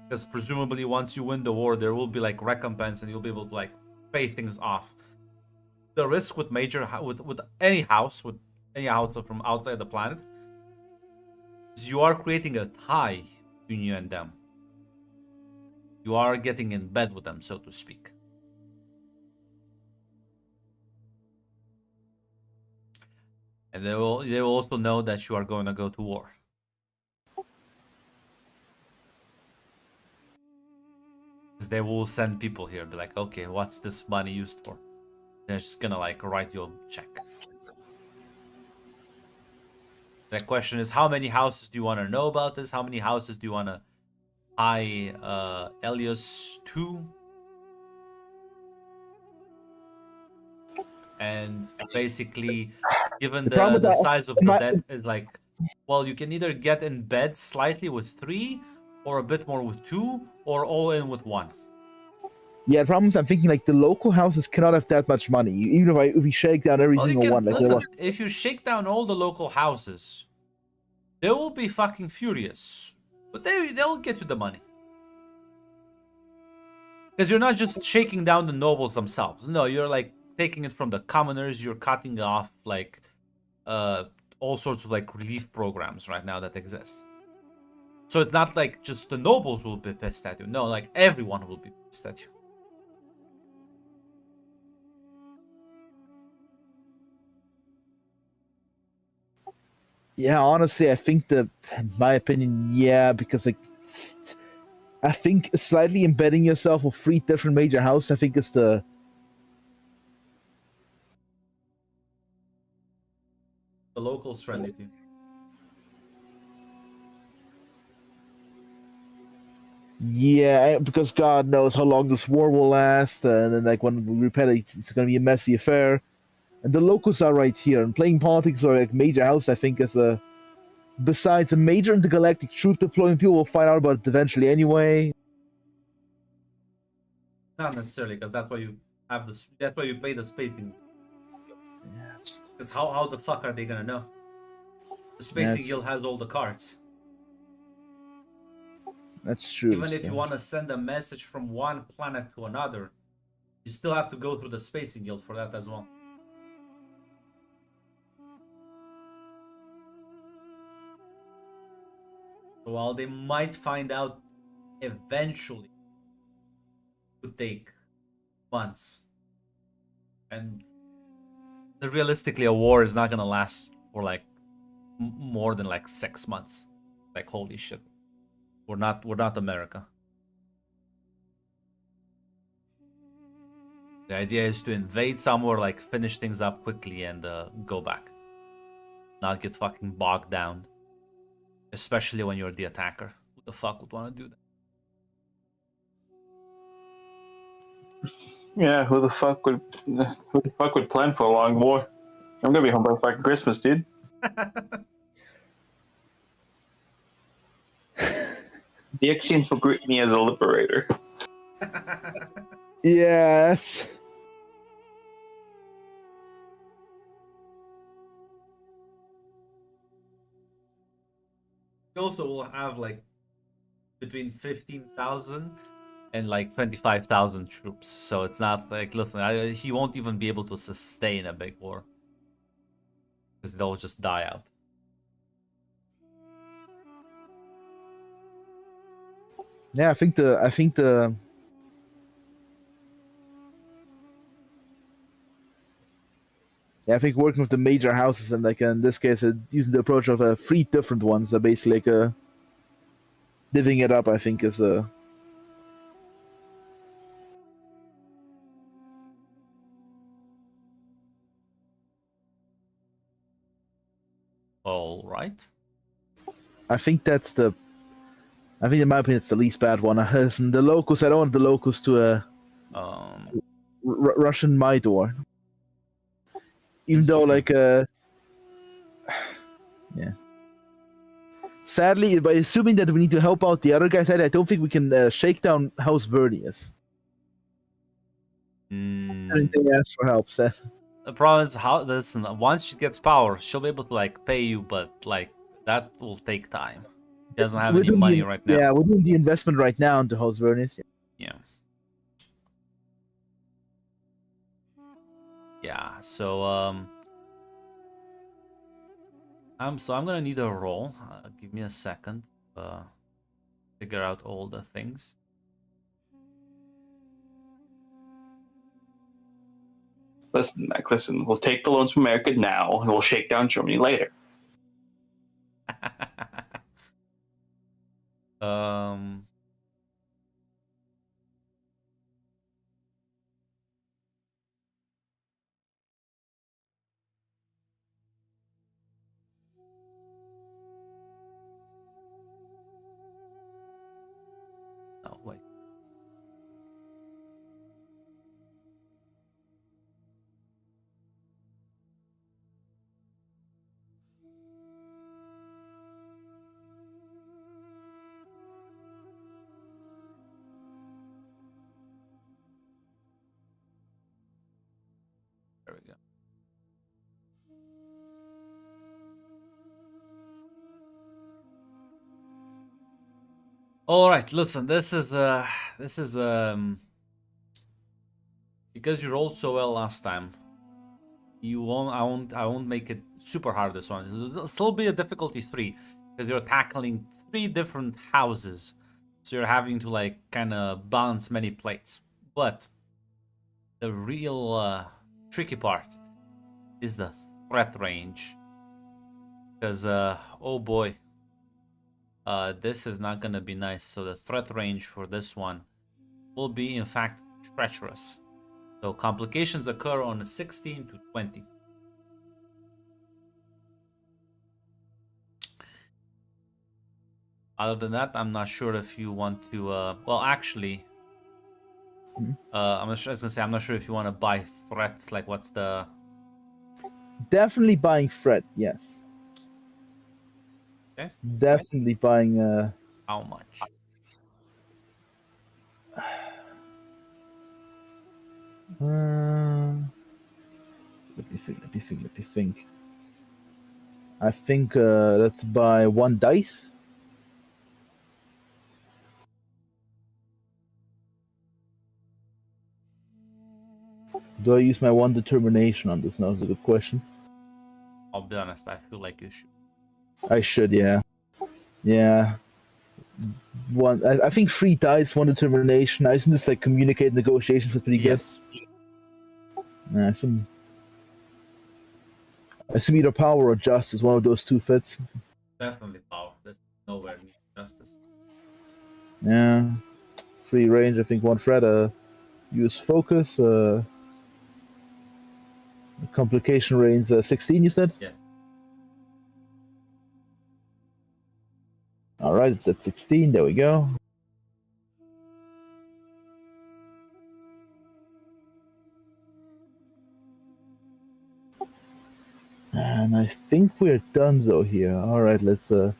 Because presumably once you win the war, there will be like recompense and you'll be able to like pay things off. The risk with with any house, from outside the planet, is you are creating a tie between you and them. You are getting in bed with them, so to speak. And they will also know that you are going to go to war. Because they will send people here, be like, okay, what's this money used for? They're just gonna like write you a check. The question is, how many houses do you want to know about this? How many houses do you want to tie Elias to? And basically, given The problem the, is the that size of the debt is like, well, you can either get in bed slightly with 3, or a bit more with 2, or all in with 1. yeah, the problem is I'm thinking like the local houses cannot have that much money. Even if we shake down every Well, you single can one, like listen. If you shake down all the local houses, they will be fucking furious, but they'll get you the money. Because you're not just shaking down the nobles themselves. No, you're like taking it from the commoners. You're cutting off like uh all sorts of like relief programs right now that exist. So it's not like just the nobles will be pissed at you. No, like everyone will be pissed at you. yeah, honestly, I think that, in my opinion, yeah, because like I think slightly embedding yourself with 3 different major houses, I think is the The locals friendly to you. yeah, because God knows how long this war will last, and then like when we repel it, it's going to be a messy affair. And the locals are right here, and playing politics or like major house, I think is a besides a major intergalactic troop deployment, people will find out about it eventually anyway. Not necessarily, because that's why you have this. That's why you pay the spacing. Yeah, Because how the fuck are they gonna know? The spacing guild has all the cards. that's true. Even if you want to send a message from one planet to another, you still have to go through the spacing guild for that as well. So while they might find out eventually, it could take months. And realistically, a war is not gonna last for like more than like 6 months. Like holy shit, we're not America. The idea is to invade somewhere, like finish things up quickly, and go back. Not get fucking bogged down. Especially when you're the attacker. Who the fuck would want to do that? Yeah, who the fuck would plan for a long war? I'm gonna be home by fucking Christmas, dude. The Exians will greet me as a liberator. Yes. You also will have like between 15,000 and like 25,000 troops. So it's not like, listen, he won't even be able to sustain a big war. Because they'll just die out. Yeah, I think the Yeah, I think working with the major houses and like in this case, using the approach of 3 different ones, basically like divvying it up. I think is All right. I think that's the. I think in my opinion, it's the least bad one. Listen, the locals. I don't want the locals to Russian my door. Even though, true. like, yeah. Sadly, by assuming that we need to help out the other guys, I don't think we can shake down House Vernius. And they ask for help, Seth. The problem is how listen. Once she gets power, she'll be able to like pay you, but like that will take time. She doesn't have We're any doing money the, right now. Yeah, we're doing the investment right now into House Vernius. Yeah. Yeah. So I'm gonna need a roll. Give me a second. Figure out all the things. Listen, Mac, listen. We'll take the loans from America now, and we'll shake down Germany later. um. No, wait. There we go. All right, listen. This is because you rolled so well last time. You won't. I won't make it super hard this one. It'll still be a difficulty 3 because you're tackling 3 different houses, so you're having to like kind of balance many plates. But the real tricky part is the threat range, because oh boy, this is not gonna be nice. So the threat range for this one will be in fact treacherous. So complications occur on 16 to 20. Other than that, I'm not sure if you want to. Well, actually, I was gonna say I'm not sure if you want to buy threats. Like, what's the? Definitely buying Fred, yes. Okay. Definitely buying. How much? Let me think. I think let's buy 1 dice. Do I use my 1 determination on this? Now is a good question. I'll be honest. I feel like you should. I should, yeah. Yeah. I think 3 dice, 1 determination. I think this like communicate negotiations was pretty good. Yes. Yeah, I assume either power or justice, one of those 2 fits. Definitely power. There's nowhere near justice. Yeah. 3 range, I think 1 threat. Use focus. Complication range 16, you said? Yeah. Alright, it's at 16. There we go. And I think we're donezo here. Alright, let's let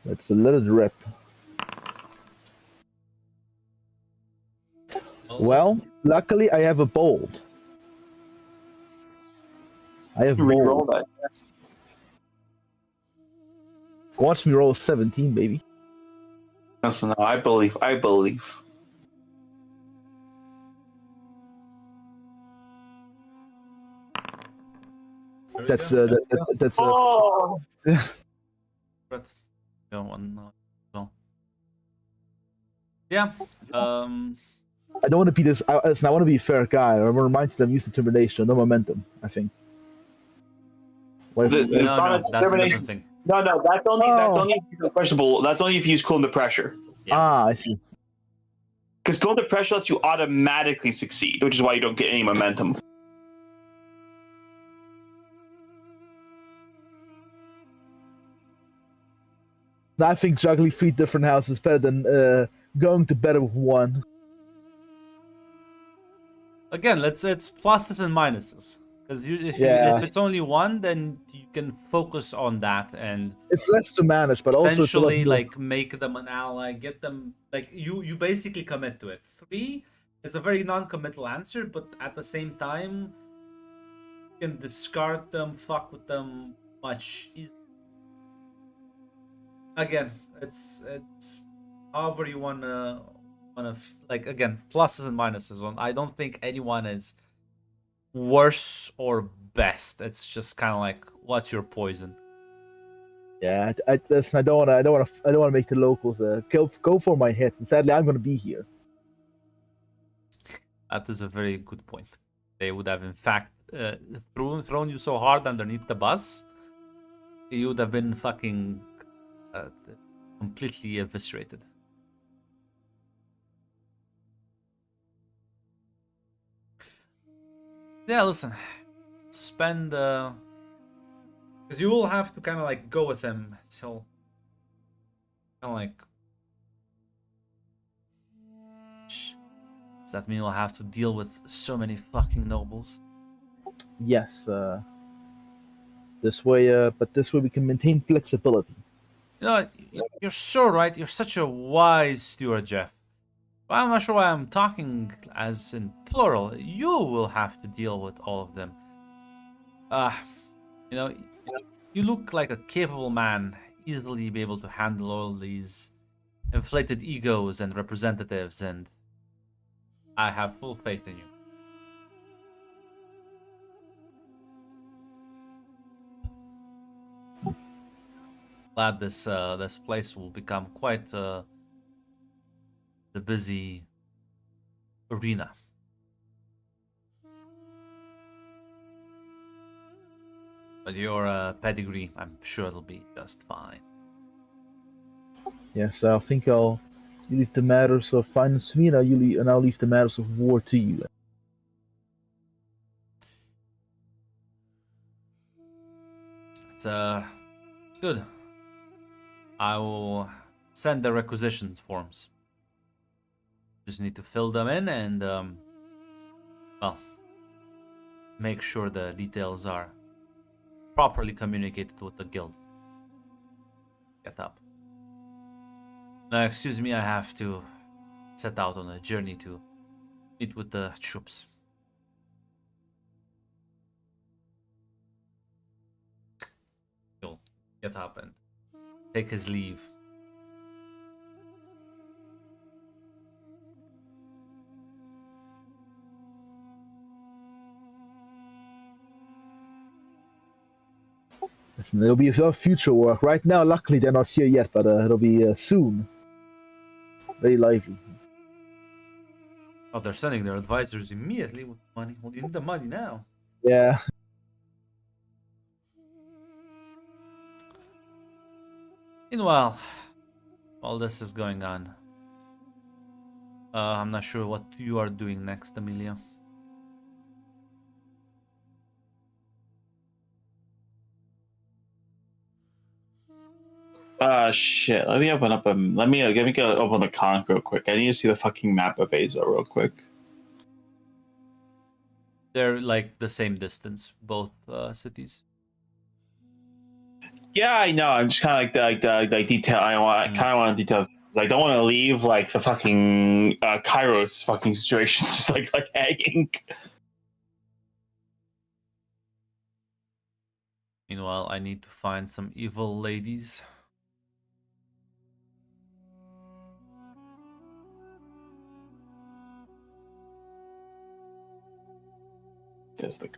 it rip. Well, luckily I have a bold. I have Reroll bold. that. Watch me roll 17, baby. Listen, I believe. That's Oh! But no one. No. Yeah. I don't want to be this. I want to be a fair guy. I want to remind you that I'm using determination, no momentum. I think. What if, The No, no, combat that's a different determination. thing. No, that's Oh. only if he's questionable. That's only if he's cool under pressure. Yeah. I see. Because cool under pressure lets you automatically succeed, which is why you don't get any momentum. I think juggling 3 different houses is better than going to bed with one. Again, it's pluses and minuses. Because if Yeah. it's only one, then you can focus on that and It's less to manage, but also it's a lot eventually more. like make them an ally, get them like you basically commit to it. 3 is a very non-committal answer, but at the same time you can discard them, fuck with them much easier. Again, it's however you wanna like, again, pluses and minuses on. I don't think anyone is worse or best. It's just kind of like, what's your poison? Yeah, listen, I don't want to make the locals go for my hits. And sadly, I'm going to be here. That is a very good point. They would have, in fact, thrown you so hard underneath the bus, you would have been fucking completely eviscerated. Yeah, listen, spend because you will have to kind of like go with him. So, kind of like, does that mean we'll have to deal with so many fucking nobles? Yes, this way, but this way we can maintain flexibility. You know, you're so right. You're such a wise steward, Jeff. But I'm not sure why I'm talking as in plural. You will have to deal with all of them. You know, you look like a capable man, easily be able to handle all these inflated egos and representatives, and I have full faith in you. Glad this place will become quite the busy arena. But your pedigree, I'm sure it'll be just fine. Yes, I think I'll leave the matters of finance to me, and I'll leave the matters of war to you. It's good. I will send the requisition forms. Just need to fill them in and well, make sure the details are properly communicated with the guild. Get up. Now, excuse me, I have to set out on a journey to meet with the troops. He'll get up and take his leave. Listen, it'll be a future work. Right now, luckily, they're not here yet, but it'll be soon. Very lively. Oh, they're sending their advisors immediately with money. Well, you need the money now. Yeah. Meanwhile, while this is going on, I'm not sure what you are doing next, Amelia. Shit. Let me open up let me go open the conch real quick. I need to see the fucking map of Azo real quick. They're like the same distance, both cities. Yeah, I know. I'm just kind of like detail. I kind of want to detail. I don't want to leave like the fucking Kairos fucking situation just like hanging. Meanwhile, I need to find some evil ladies. There's the.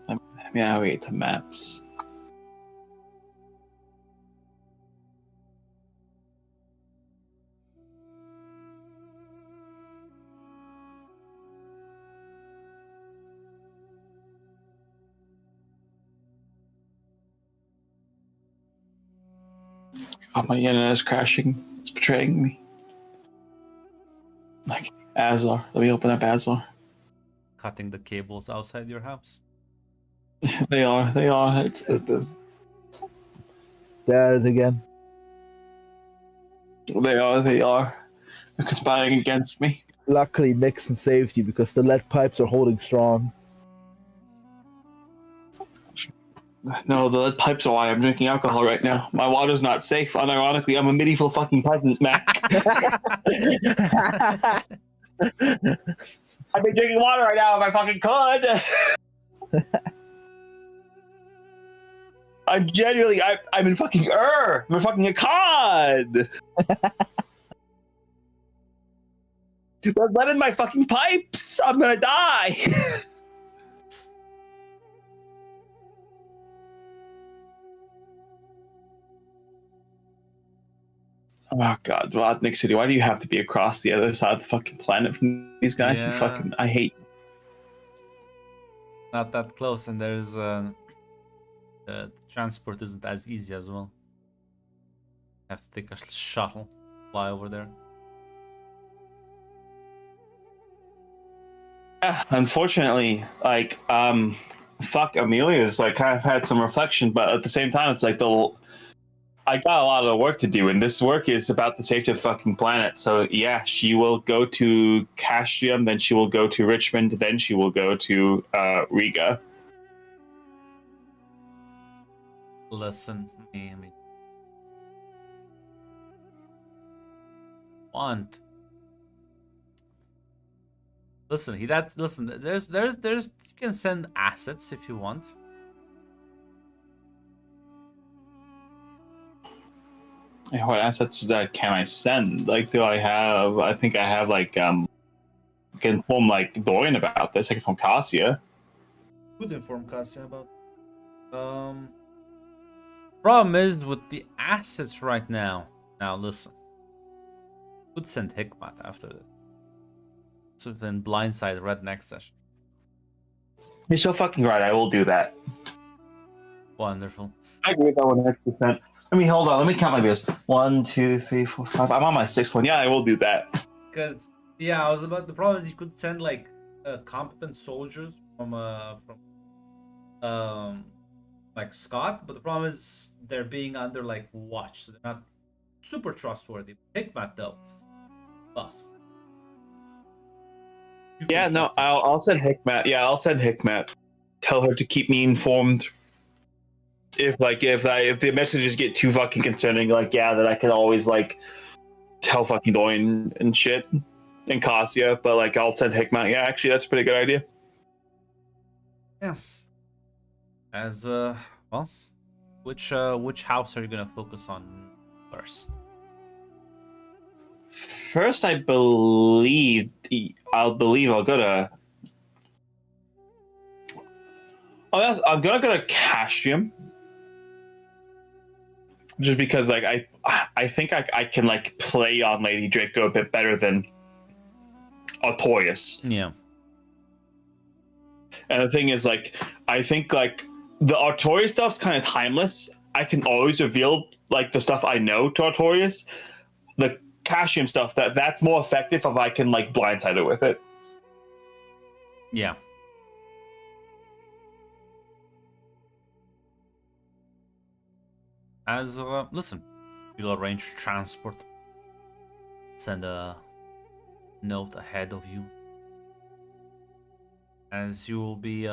Let me navigate the maps. Oh, my internet is crashing. It's betraying me. Like, Azor. Let me open up Azor. Cutting the cables outside your house. They are. It's There it again. they are. They're conspiring against me. Luckily, Nixon saved you because the lead pipes are holding strong. No, the lead pipes are why I'm drinking alcohol right now. My water's not safe. Unironically, I'm a medieval fucking peasant, Mac. I'd be drinking water right now if I fucking could. I'm genuinely, I'm in fucking I'm in fucking Akkad. Let in my fucking pipes. I'm gonna die. Oh god, Nick City, why do you have to be across the other side of the fucking planet from these guys? Yeah. I hate you. Not that close, and there's the transport isn't as easy as well. Have to take a shuttle, fly over there. Yeah, unfortunately, like, fuck Amelia's like kind of had some reflection, but at the same time, it's like I got a lot of work to do, and this work is about the safety of the fucking planet. So yeah, she will go to Castrium, then she will go to Richmond, then she will go to Riga. Listen, I mean, want. Listen, there's you can send assets if you want. What assets that can I send? Like, do I have? I think I have like can inform like Dorian about this. I can inform Cassia. Could inform Cassia about. Problem is with the assets right now. Now listen, could send Hikmat after this. So then blindside Red next session. You're so fucking right. I will do that. Wonderful. I agree with that 100%. Let me hold on. Let me count my beers. 1, 2, 3, 4, 5. I'm on my 6th one. Yeah, I will do that. Because yeah, I was about the problem is you could send like competent soldiers from like Scott, but the problem is they're being under like watch, so they're not super trustworthy. Hikmat though, well, Yeah, no, I'll send Hikmat. Yeah, I'll send Hikmat. Tell her to keep me informed. If the messages get too fucking concerning, like yeah, that I can always like tell fucking Dorian and shit and Cassia, but like I'll send Hikmat. Yeah, actually, that's a pretty good idea. Yeah. As well, which house are you gonna focus on first? First, I believe I'll go to. Oh, yes, I'm gonna go to Castrium. Just because, like, I think I can like play on Lady Draco a bit better than Artorias. Yeah. And the thing is, like, I think like the Artorias stuff's kind of timeless. I can always reveal like the stuff I know to Artorias. The Castrium stuff that's more effective if I can like blindside her with it. Yeah. As listen, you'll arrange transport. Send a note ahead of you. As you will be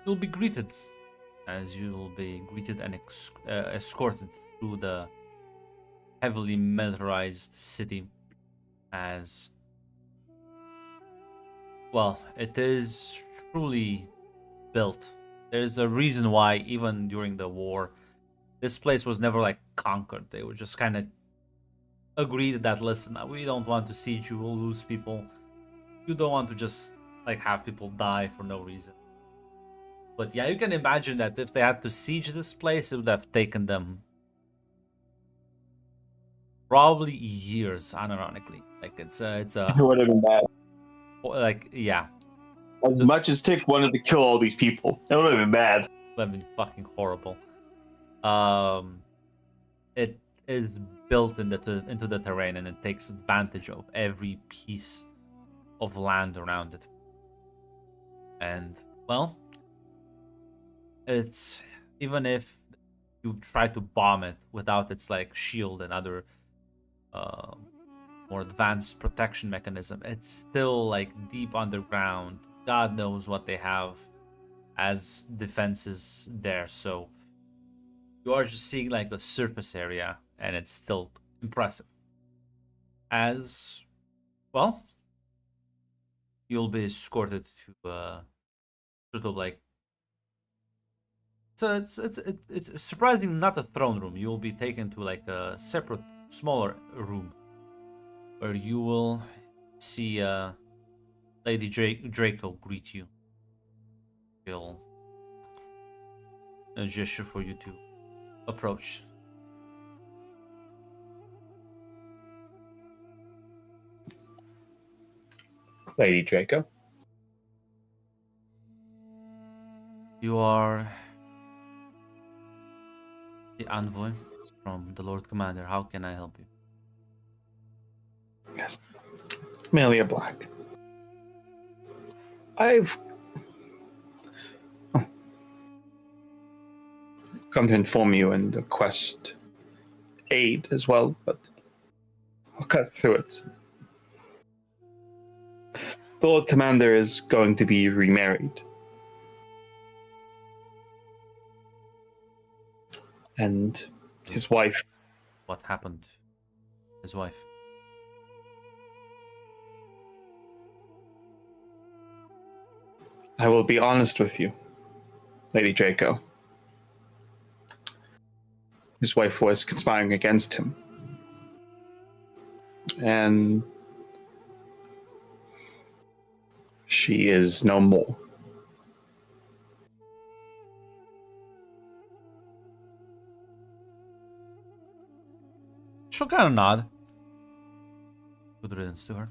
you'll be greeted. As you will be greeted and escorted through the heavily militarized city. As well, it is truly built. There's a reason why even during the war this place was never like conquered. They were just kind of agreed that listen, we don't want to siege you, we'll lose people. You don't want to just like have people die for no reason. But yeah, you can imagine that if they had to siege this place, it would have taken them probably years, unironically. Like it's It would have been bad. like yeah. As much as Tick wanted to kill all these people, it would have been bad. I mean, fucking horrible. It is built into the terrain, and it takes advantage of every piece of land around it. And well, it's even if you try to bomb it without its like shield and other uh, more advanced protection mechanism, it's still like deep underground. God knows what they have as defenses there. So you are just seeing like the surface area, and it's still impressive. As well, you'll be escorted to sort of like so it's surprisingly not a throne room. You'll be taken to like a separate, smaller room where you will see Lady Draco greet you. She'll gesture for you to approach. Lady Draco. You are the envoy from the Lord Commander. How can I help you? Yes. Amelia Black. I've come to inform you and request aid as well, but I'll cut through it. The Lord Commander is going to be remarried. And his wife. What happened? His wife. I will be honest with you, Lady Draco. His wife was conspiring against him. And she is no more. She'll kind of nod. Good riddance to her.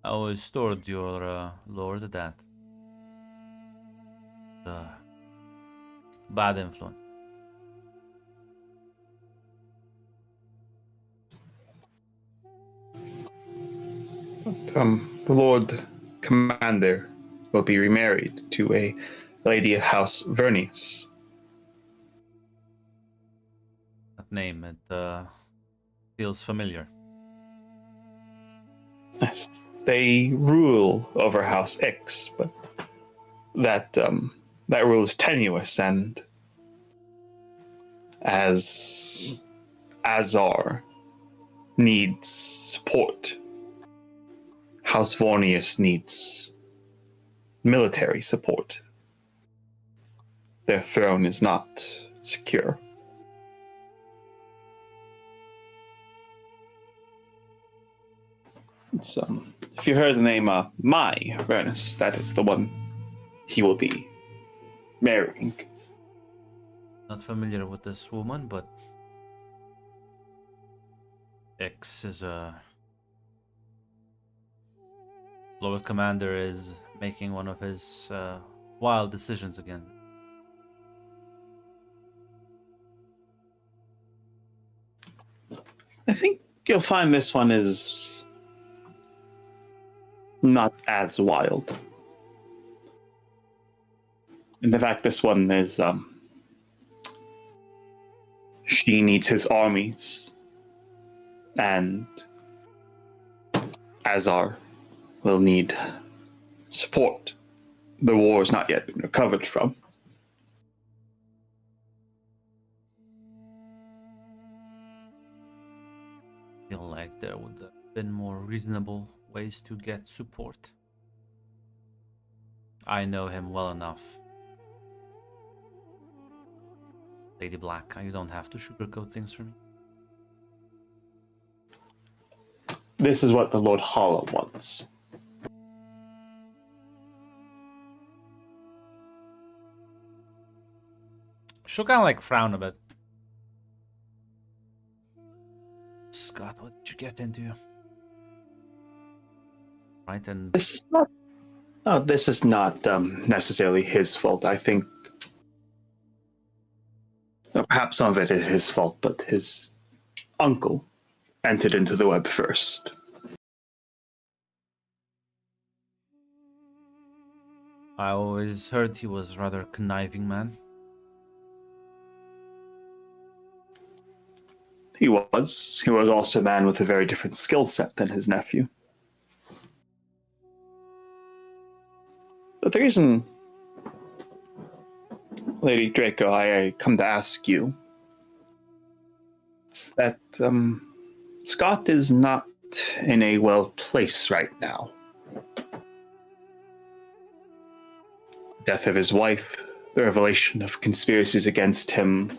I always told your lord that the bad influence. The Lord Commander will be remarried to a lady of House Vernius. That name, it feels familiar. Yes, they rule over House X, but that rule is tenuous, and as Azar needs support, House Vornius needs military support. Their throne is not secure. It's, if you heard the name Mai Vernus, that is the one he will be marrying. Not familiar with this woman, but X is a Lord Commander is making one of his wild decisions again. I think you'll find this one is not as wild. In fact, this one is she needs his armies, and Azar will need support. The war has not yet been recovered from. I feel like there would have been more reasonable ways to get support. I know him well enough. Lady Black, you don't have to sugarcoat things for me. This is what the Lord Hala wants. She'll kind of like frown a bit. Scott, what did you get into? Right, and This is not This is not necessarily his fault. I think perhaps some of it is his fault, but his uncle entered into the web first. I always heard he was rather conniving man. He was. He was also a man with a very different skill set than his nephew. But the reason, Lady Draco, I come to ask you is that Scott is not in a well place right now. Death of his wife, the revelation of conspiracies against him,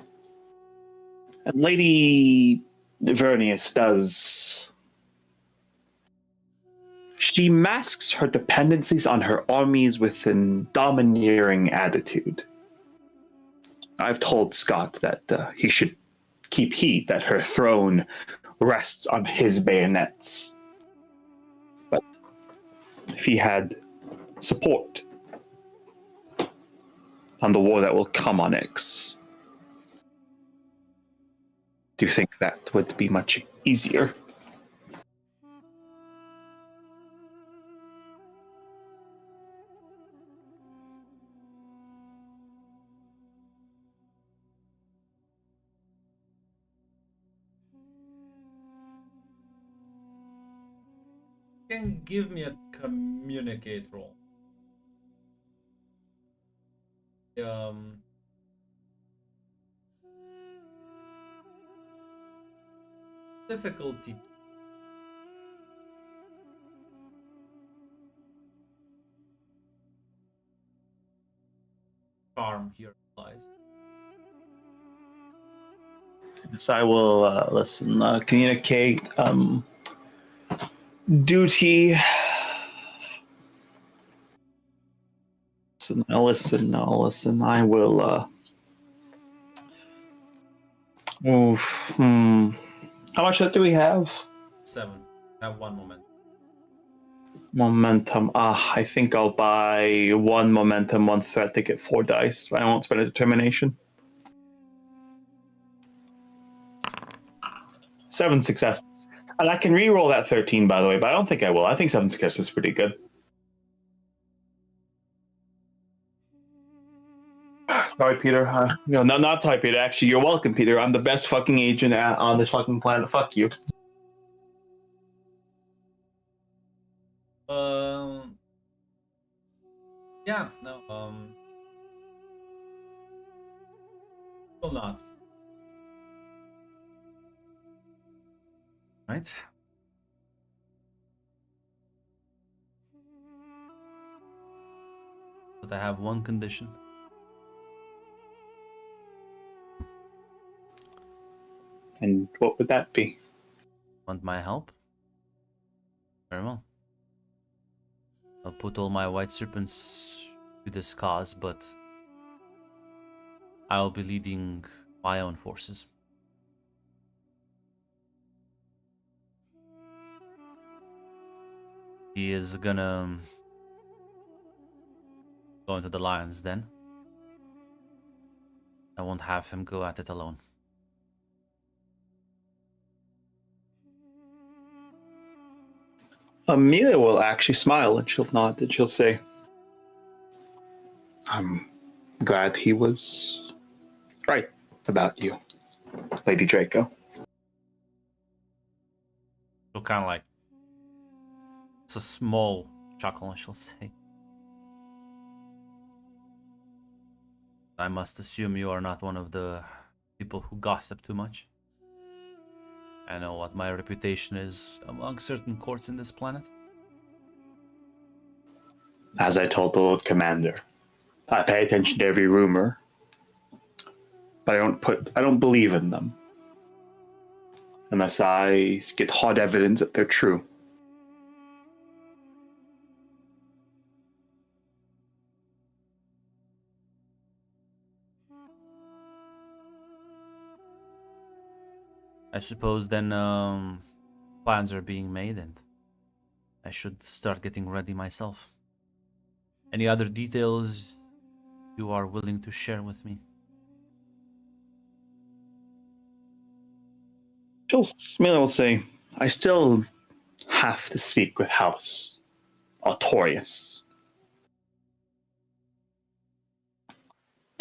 and Lady Vernius does. She masks her dependencies on her armies with an domineering attitude. I've told Scott that he should keep heed that her throne rests on his bayonets. But if he had support on the war that will come on X, do you think that would be much easier? Can give me a communicate roll. Difficulty. Charm here applies. Yes, I will listen. Communicate. Duty. Listen. I will. How much do we have? 7. Have one moment. Momentum. I think I'll buy one momentum, one threat to get 4 dice. I won't spend a determination. 7 successes. And I can re-roll that 13, by the way, but I don't think I will. I think 7 successes is pretty good. Sorry, Peter. No, not sorry, Peter. Actually, you're welcome, Peter. I'm the best fucking agent on this fucking planet. Fuck you. Yeah, no, still not. Right? But I have one condition. And what would that be? Want my help? Very well. I'll put all my white serpents to this cause, but I'll be leading my own forces. He is gonna go into the Lions Den. I won't have him go at it alone. Amelia will actually smile and she'll nod and she'll say, I'm glad he was right about you, Lady Draco. So kind of like, it's a small chuckle, I shall say. I must assume you are not one of the people who gossip too much. I know what my reputation is among certain courts in this planet. As I told the Lord Commander, I pay attention to every rumor, but I don't believe in them unless I get hard evidence that they're true. I suppose then plans are being made and I should start getting ready myself. Any other details you are willing to share with me? Miller will say, I still have to speak with House Artorius.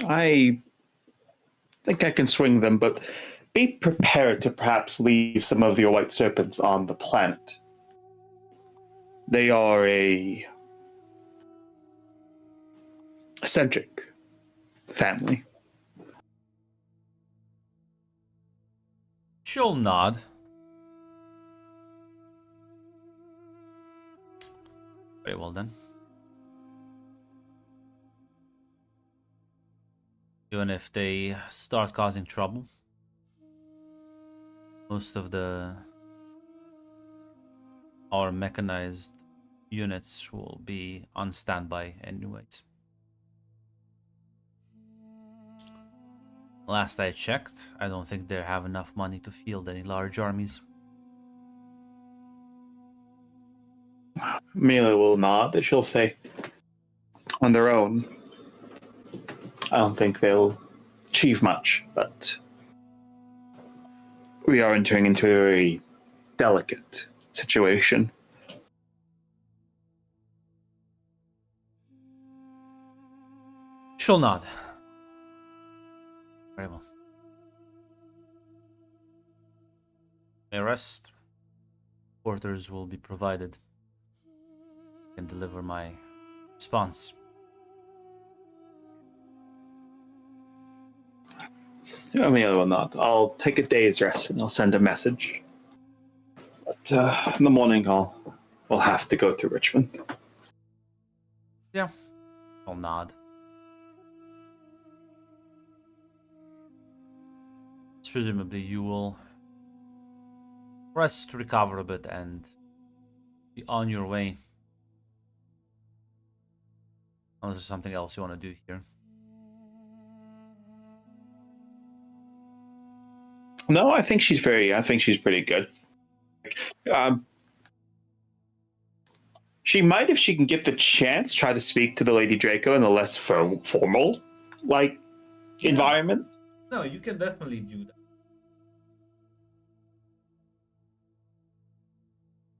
I think I can swing them, but be prepared to perhaps leave some of your white serpents on the planet. They are a eccentric family. She'll nod. Very well then. Even if they start causing trouble, most of our mechanized units will be on standby anyways. Last I checked, I don't think they have enough money to field any large armies. Mila will nod. She'll say, on their own, I don't think they'll achieve much, but we are entering into a very delicate situation. She'll nod. Very well. May rest. Quarters will be provided. I can deliver my response. Mila will not. I'll take a day's rest and I'll send a message. But in the morning, we'll have to go to Richmond. Yeah, I'll nod. Presumably you will rest, recover a bit, and be on your way. Unless there's something else you want to do here. No, I think she's pretty good. She might, if she can get the chance, try to speak to the Lady Draco in a less formal, environment. No, you can definitely do that.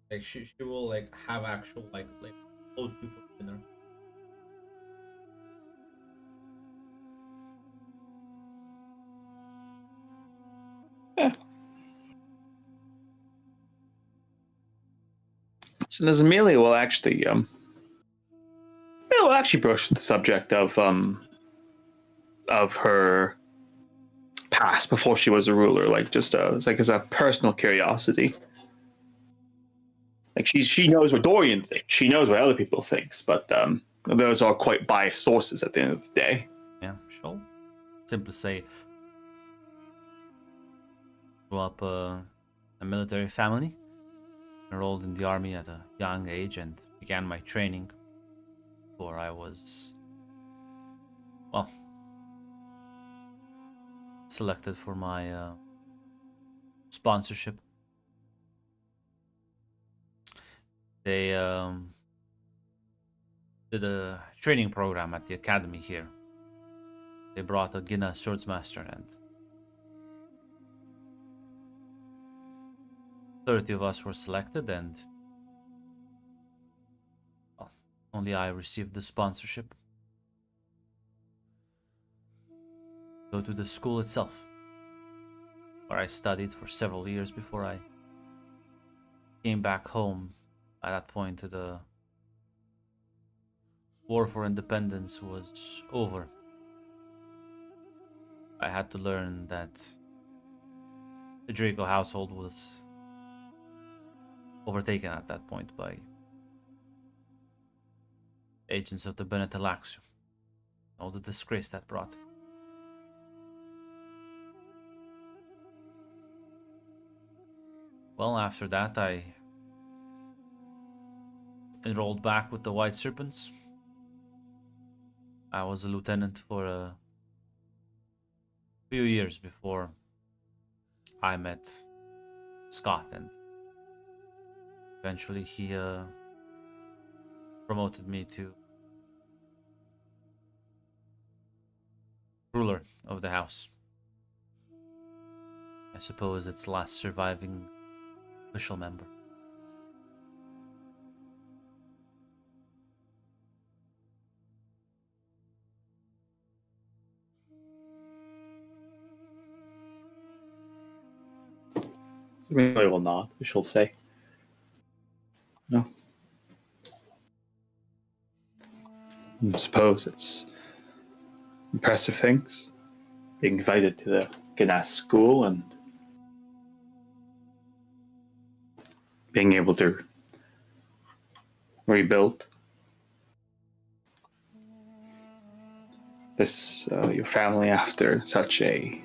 Like she will have actual host you for dinner. Yeah. So as Amelia will actually broach the subject of her past before she was a ruler, it's as a personal curiosity. She knows what Dorian thinks, she knows what other people thinks, but those are quite biased sources at the end of the day. Yeah, she'll simply say, grew up a military family, enrolled in the army at a young age, and began my training before I was, selected for my sponsorship. They did a training program at the academy here. They brought a Gina swordsmaster, and 30 of us were selected, and only I received the sponsorship. Go to the school itself, where I studied for several years before I came back home. At that point, the war for independence was over. I had to learn that the Draco household was overtaken at that point by agents of the Bene Talaxu. All the disgrace that brought. Well, after that, I enrolled back with the White Serpents. I was a lieutenant for a few years before I met Scott, and eventually he promoted me to ruler of the house. I suppose its last surviving official member. I will not, she'll say. No. I suppose it's impressive things. Being invited to the Ganas school and being able to rebuild this your family after such a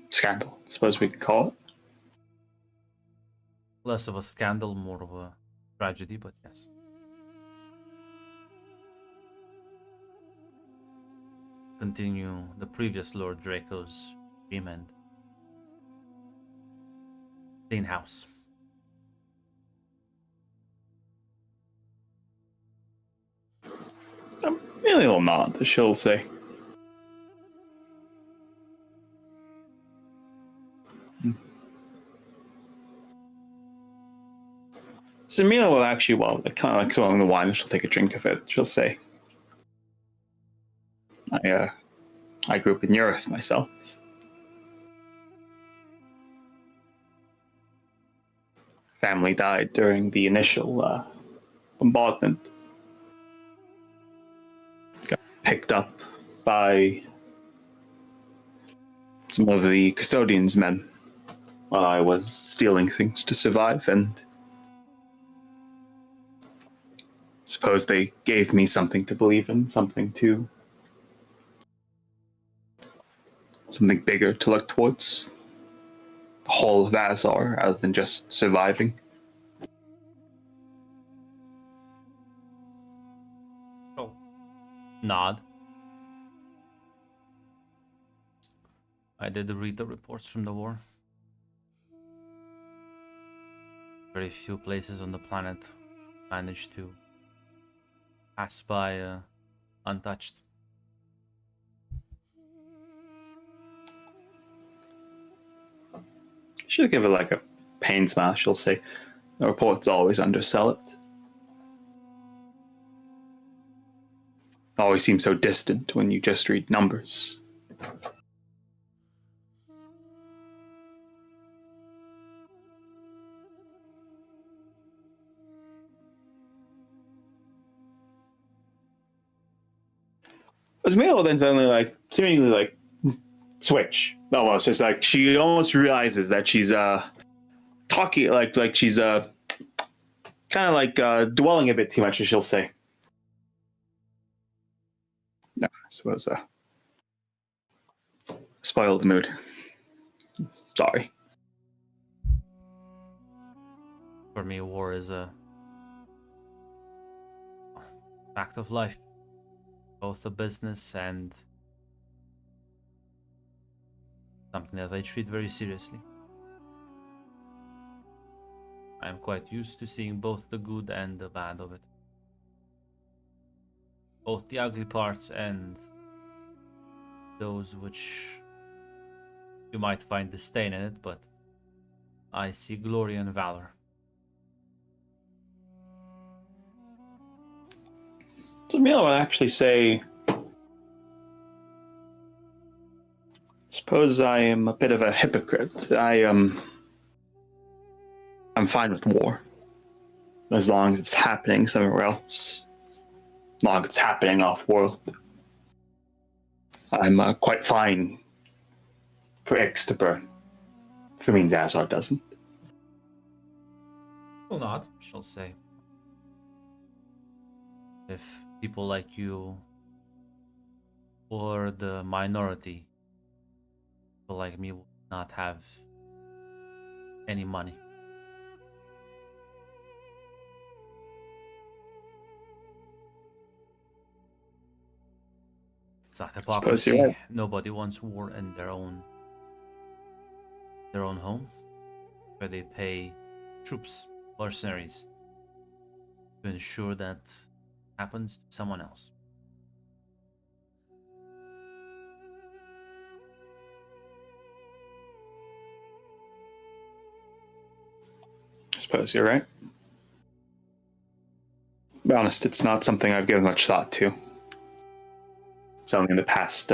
scandal, I suppose we could call it. Less of a scandal, more of a tragedy, but yes. Continue the previous Lord Draco's dream and clean house. Really will not, she'll say. Samira will actually, well, kind of like swallowing the wine, she'll take a drink of it. She'll say, I grew up in Europe myself. Family died during the initial bombardment. Got picked up by some of the custodian's men while I was stealing things to survive, and suppose they gave me something to believe in, something bigger to look towards. The whole of Azar, rather than just surviving. Oh. Nod. I did read the reports from the war. Very few places on the planet managed to pass by untouched. She'll give it like a pain smash, she'll say. The reports always undersell it. Always seem so distant when you just read numbers. Ismail then suddenly seemingly switch. Almost. It's like she almost realizes that she's talking like she's kind of dwelling a bit too much, as she'll say. No, I suppose spoiled mood. Sorry. For me, war is a fact of life, both a business and something that I treat very seriously. I am quite used to seeing both the good and the bad of it. Both the ugly parts and those which you might find disdain in it, but I see glory and valor. Jamila would actually say, suppose I am a bit of a hypocrite. I'm fine with war. As long as it's happening somewhere else. As long as it's happening off-world. I'm quite fine for X to burn. If it means Azar doesn't. Will not, she'll say. If people like you or the minority, people like me, would not have any money. It's not hypocrisy. Right. Nobody wants war in their own home, where they pay troops, mercenaries, to ensure that happens to someone else. I suppose you're right. To be honest, it's not something I've given much thought to. It's only in the past.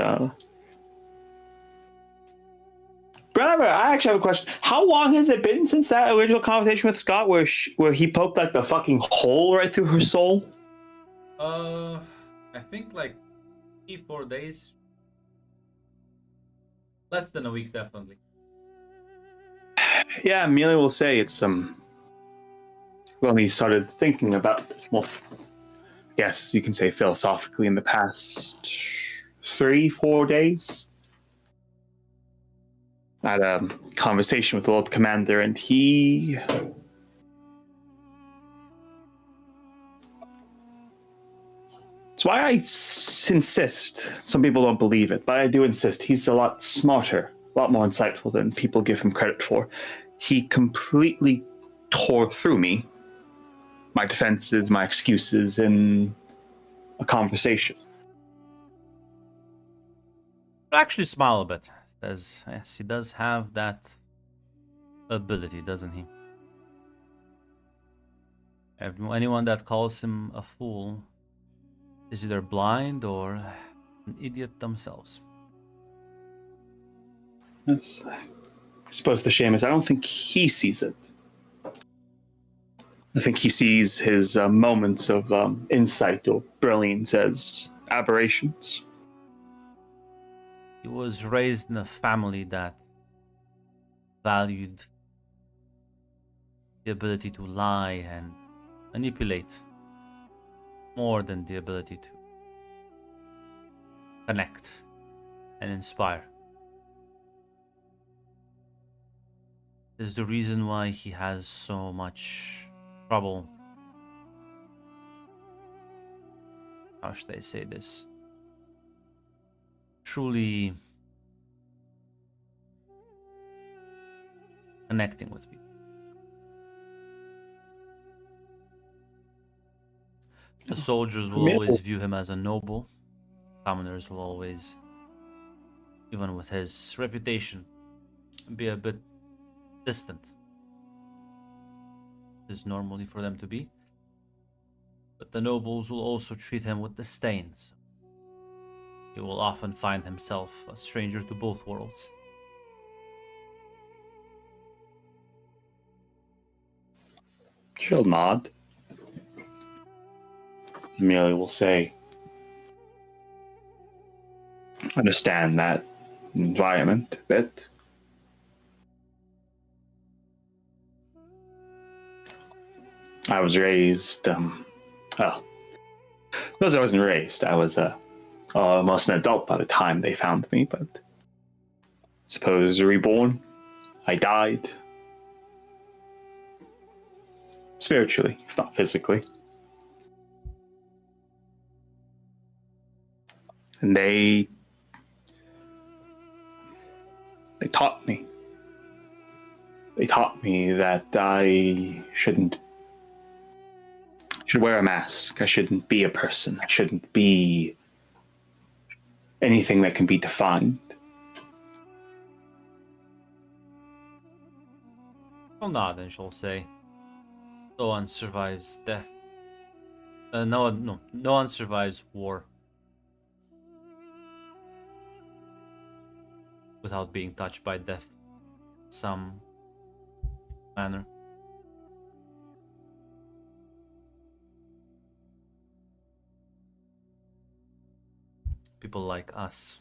Grandma, I actually have a question. How long has it been since that original conversation with Scott, where he poked like the fucking hole right through her soul? I think like 3-4 days, less than a week, definitely. Yeah, Amelia will say it's when we started thinking about this more. Yes, you can say philosophically in the past 3-4 days. I had a conversation with the Lord Commander, and he it's why I insist. Some people don't believe it, but I do insist. He's a lot smarter, a lot more insightful than people give him credit for. He completely tore through me, my defenses, my excuses, in a conversation. But actually, smile a bit. Says, yes, he does have that ability, doesn't he? Anyone that calls him a fool is either blind or an idiot themselves. Yes. I suppose the shame is I don't think he sees it. I think he sees his moments of insight or brilliance as aberrations. He was raised in a family that valued the ability to lie and manipulate more than the ability to connect and inspire. This is the reason why he has so much trouble. How should I say this? Truly connecting with people. The soldiers will always view him as a noble. Commoners will always, even with his reputation, be a bit distant. It's normally for them to be. But the nobles will also treat him with disdain. So he will often find himself a stranger to both worlds. She'll nod. Amelia will say, understand that environment a bit. I was raised, well, because I wasn't raised. I was almost an adult by the time they found me, but I suppose reborn. I died. Spiritually, if not physically. And they taught me. They taught me that I should wear a mask. I shouldn't be a person. I shouldn't be anything that can be defined. She'll nod and she'll say, no one survives death. No one survives war without being touched by death in some manner. People like us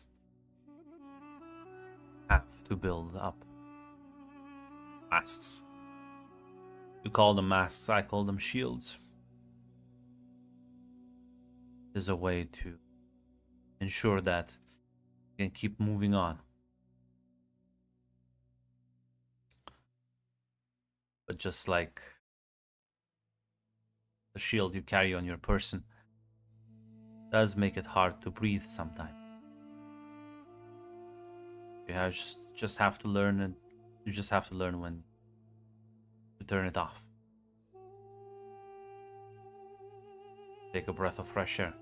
have to build up masks. You call them masks, I call them shields. Is a way to ensure that you can keep moving on. But just like the shield you carry on your person does make it hard to breathe sometimes. You just have to learn, and you just have to learn when to turn it off. Take a breath of fresh air.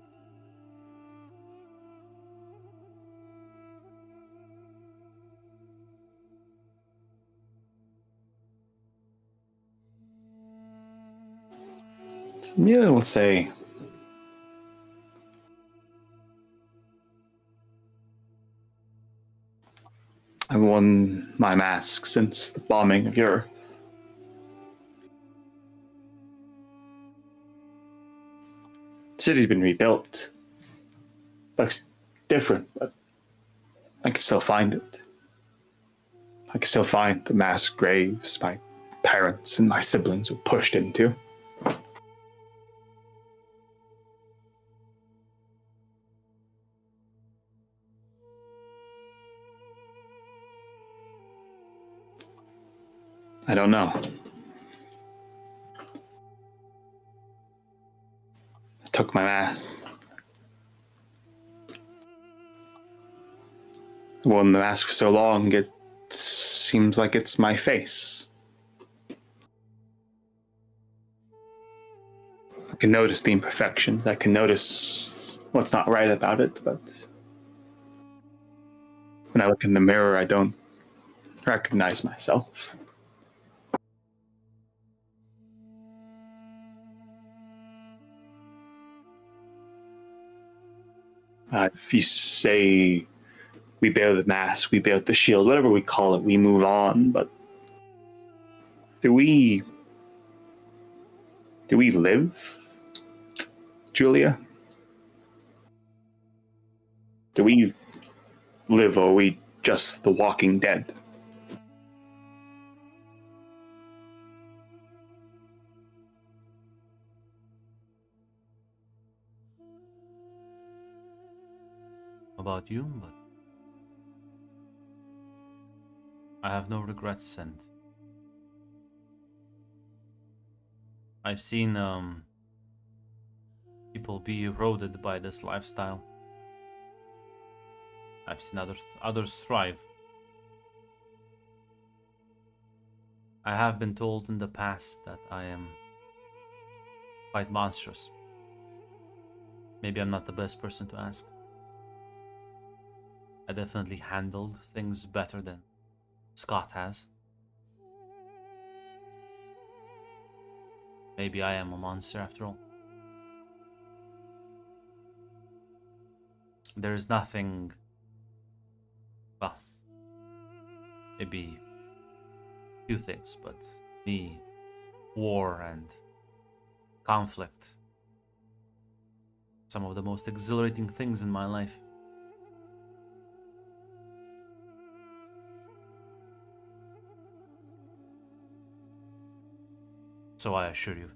Amelia will say, I've worn my mask since the bombing of your city's been rebuilt. Looks different, but I can still find it. I can still find the mass graves my parents and my siblings were pushed into. I don't know. I took my mask. I worn the mask for so long, it seems like it's my face. I can notice the imperfections. I can notice what's not right about it, but when I look in the mirror, I don't recognize myself. If you say we bear the mask, we bear the shield, whatever we call it, we move on, but do we live, Julia? Do we live, or are we just the walking dead? About you, but I have no regrets, and I've seen people be eroded by this lifestyle. I've seen others thrive. I have been told in the past that I am quite monstrous. Maybe I'm not the best person to ask. I definitely handled things better than Scott has. Maybe I am a monster after all. There's nothing, well, maybe few things, but me, war and conflict, some of the most exhilarating things in my life. So I assure you,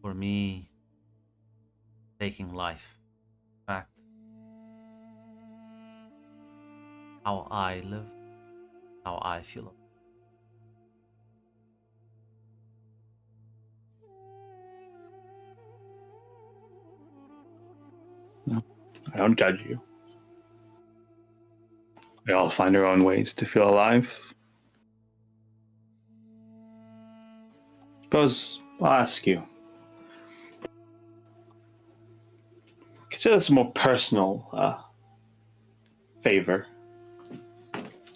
for me, taking life, in fact, how I live, how I feel. No, I don't judge you. We all find our own ways to feel alive. Suppose I'll ask you. Consider this a more personal favor,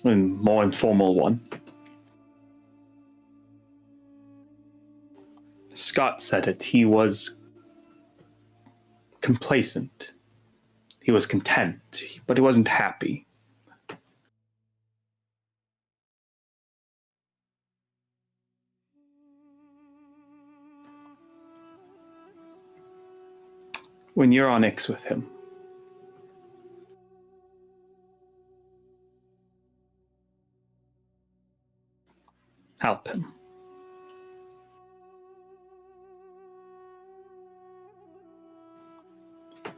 a more informal one. Scott said it. He was complacent. He was content, but he wasn't happy. When you're on X with him, help him. I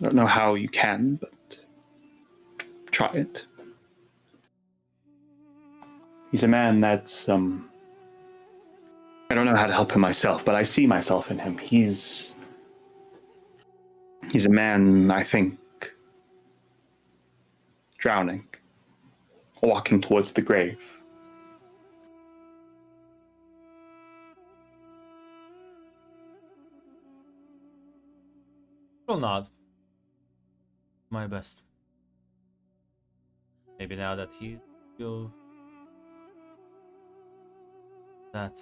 don't know how you can, but try it. He's a man that's I don't know how to help him myself, but I see myself in him. He's a man, I think, drowning, walking towards the grave. Will nod. My best. Maybe now that he feels that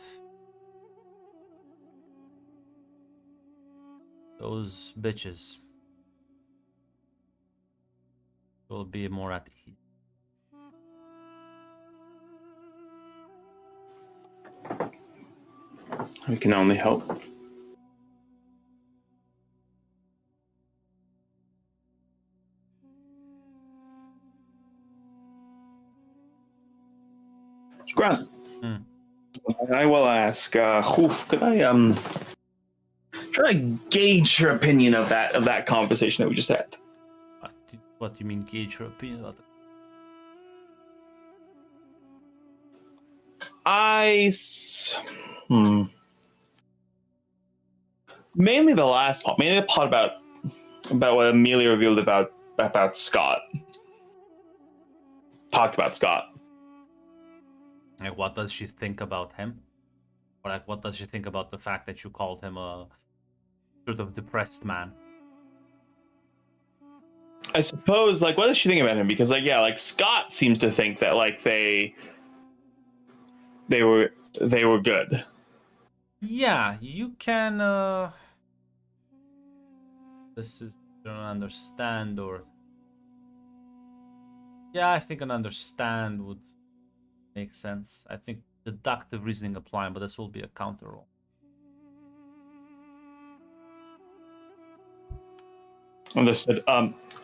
those bitches will be more at ease. We can only hope. Grant, Hmm. I will ask. Could I try to gauge your opinion of that conversation that we just had? What do you mean gauge your opinion about it? Mainly the last part. Mainly the part about what Amelia revealed about Scott. Talked about Scott. Like, what does she think about him? Or like, what does she think about the fact that you called him a sort of depressed man? I suppose, like, what does she think about him? Because, like, yeah, like Scott seems to think that like they were good. Yeah, you can. This is don't understand or. Yeah, I think an understand would make sense. I think deductive reasoning applying, but this will be a counter roll. Understood.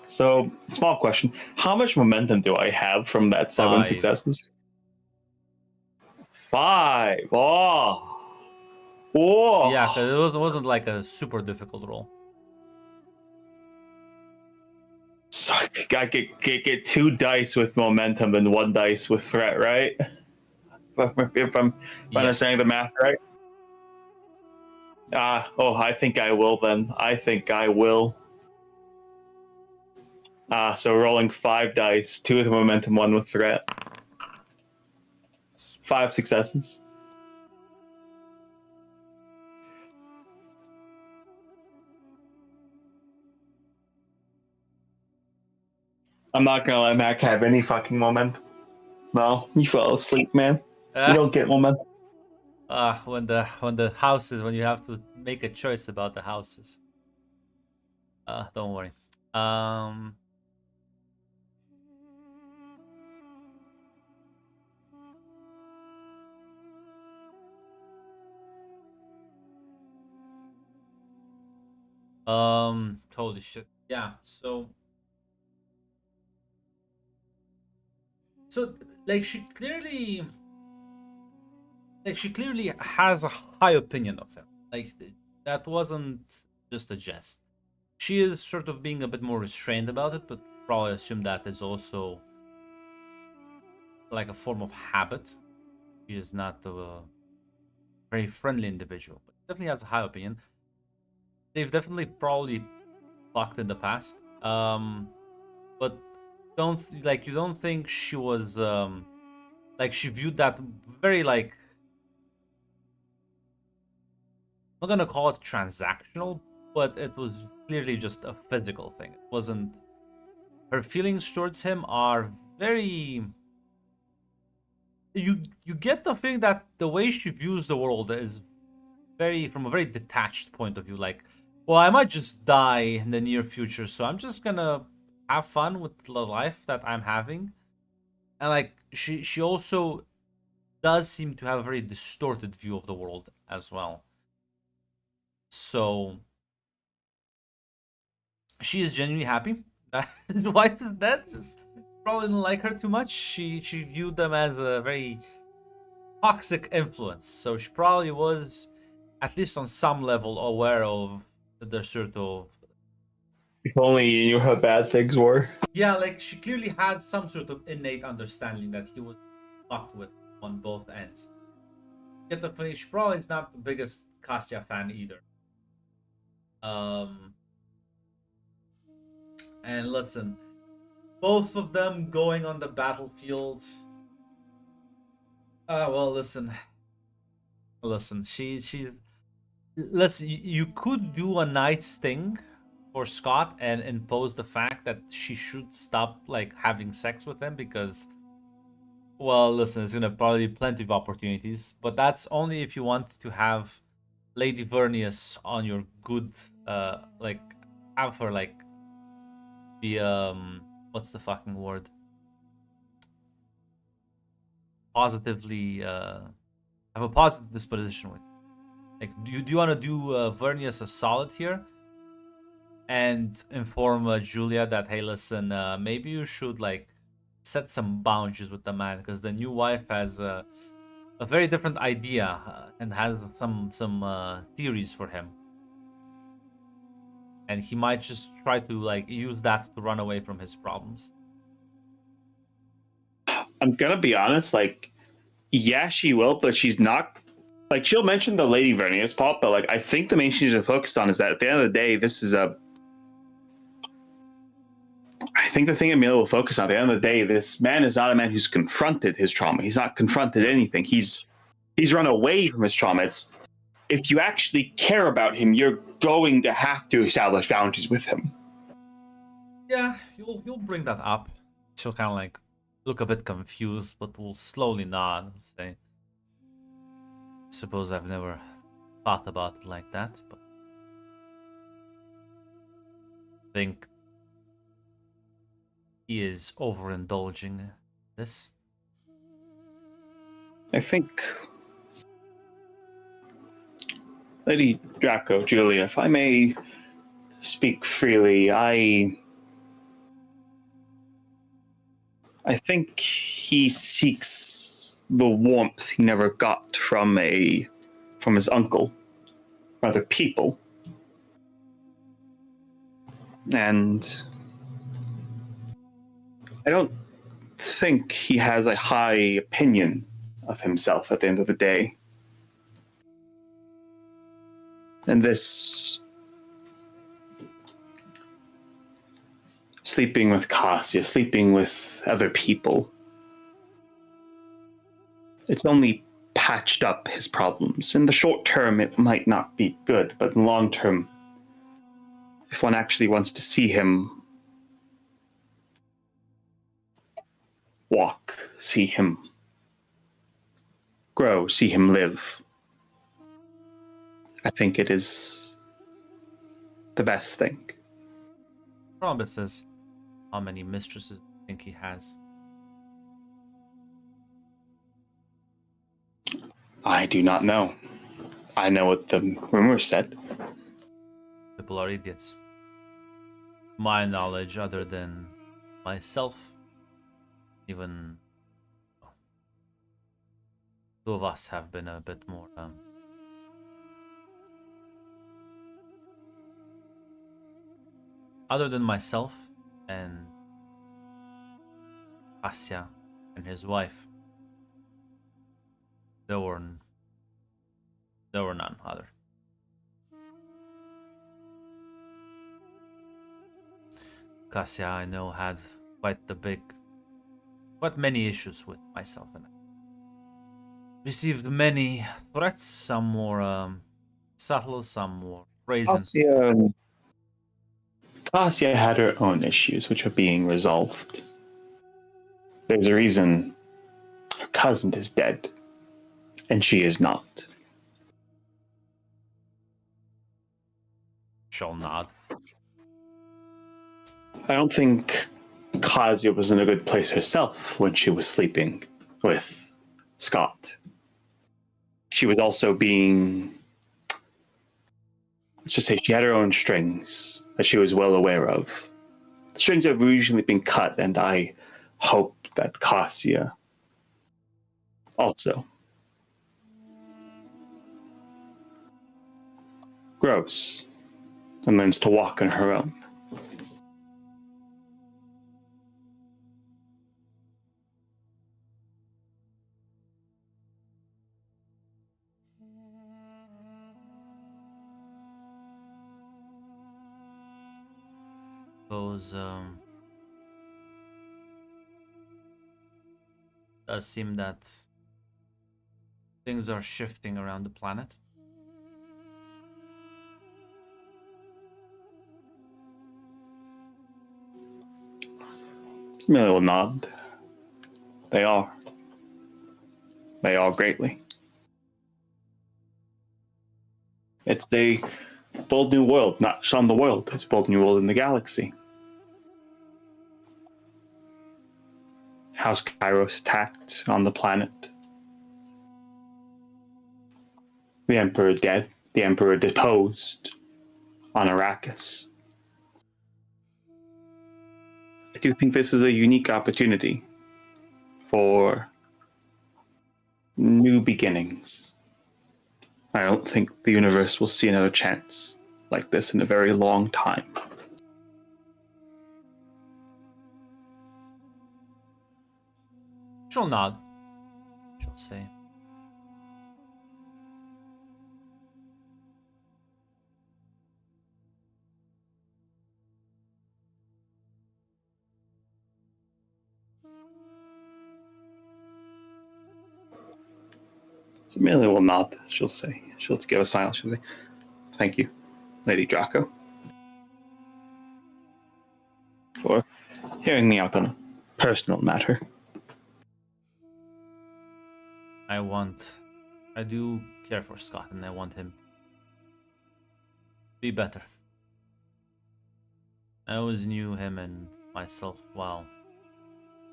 So small question: how much momentum do I have from that 7 Five. successes? 5. Oh, Yeah, because oh. it wasn't like a super difficult roll. So I get 2 dice with momentum and 1 dice with threat, right? If I'm Yes. understanding the math right. I think I will then. I think I will. So rolling 5 dice, 2 with momentum, 1 with threat. 5 successes. I'm not gonna let Mac have any fucking momentum. No, you fell asleep, man. You Uh, don't get momentum. when the houses when you have to make a choice about the houses. Don't worry. Um. Holy shit. Yeah. So like she clearly has a high opinion of him. Like that wasn't just a jest. She is sort of being a bit more restrained about it, but probably assume that is also like a form of habit. She is not a very friendly individual, but definitely has a high opinion. They've definitely probably fucked in the past. But you don't think she was like she viewed that very like I'm not gonna call it transactional, but it was clearly just a physical thing. It wasn't her feelings towards him are very you get the feeling that the way she views the world is very from a very detached point of view. Like, well, I might just die in the near future, so I'm just gonna have fun with the life that I'm having. And like she also does seem to have a very distorted view of the world as well. So she is genuinely happy that the wife is dead. Just probably didn't like her too much. She viewed them as a very toxic influence. So she probably was, at least on some level, aware of the sort of If only you knew how bad things were. yeah, like she clearly had some sort of innate understanding that he was fucked with on both ends. Get the feeling she probably is not the biggest Cassia fan either. Um, and listen, both of them going on the battlefield. Well, listen. She listen. You could do a nice thing for Scott and impose the fact that she should stop like having sex with him because, well, listen, there's gonna probably be plenty of opportunities, but that's only if you want to have Lady Vernius on your good, like have her like be what's the fucking word? Positively have a positive disposition with. Like, do you want to do Vernius a solid here and inform Julia that, hey, listen, maybe you should like set some boundaries with the man because the new wife has a very different idea and has some theories for him, and he might just try to like use that to run away from his problems. I'm gonna be honest, like, yeah, she will, but she's not. Like, she'll mention the Lady Vernius pop, but like, I think the main thing she's gonna focus on is that at the end of the day, this is a. I think the thing Amelia will focus on at the end of the day, this man is not a man who's confronted his trauma. He's not confronted anything. He's run away from his trauma. It's if you actually care about him, you're going to have to establish boundaries with him. Yeah, you'll bring that up. She'll kind of like look a bit confused, but will slowly nod and say, "Suppose I've never thought about it like that, but I think he is overindulging this." I think, Lady Draco, Julia, if I may speak freely, I think he seeks the warmth he never got from his uncle, other people, and I don't think he has a high opinion of himself at the end of the day. And this sleeping with Cassia, sleeping with other people, it's only patched up his problems. In the short term, it might not be good, but in the long term, if one actually wants to see him walk, see him grow, see him live, I think it is the best thing. Promises. How many mistresses do you think he has? I do not know. I know what the rumors said. People are idiots. My knowledge, other than myself, even two of us have been a bit more other than myself and Asya and his wife, there were none other. Cassia, I know, had quite many issues with myself, and I received many threats, some more subtle, some more brazen. Cassia had her own issues, which are being resolved. There's a reason her cousin is dead, and she is not. Shall nod. I don't think Cassia was in a good place herself when she was sleeping with Scott. She was also being, let's just say, she had her own strings that she was well aware of. The strings have usually been cut, and I hope that Cassia also grows and learns to walk on her own. Those does seem that things are shifting around the planet. Amelia will nod. They are. They are greatly. It's a bold new world, not just on the world. It's a bold new world in the galaxy. House Kairos attacked on the planet. The Emperor dead. The Emperor deposed on Arrakis. I do think this is a unique opportunity for new beginnings. I don't think the universe will see another chance like this in a very long time. She'll nod. She'll say. So Amelia will nod. She'll say. She'll give a silence. She'll say, "Thank you, Lady Draco, for hearing me out on a personal matter." I do care for Scott, and I want him to be better. I always knew him and myself, while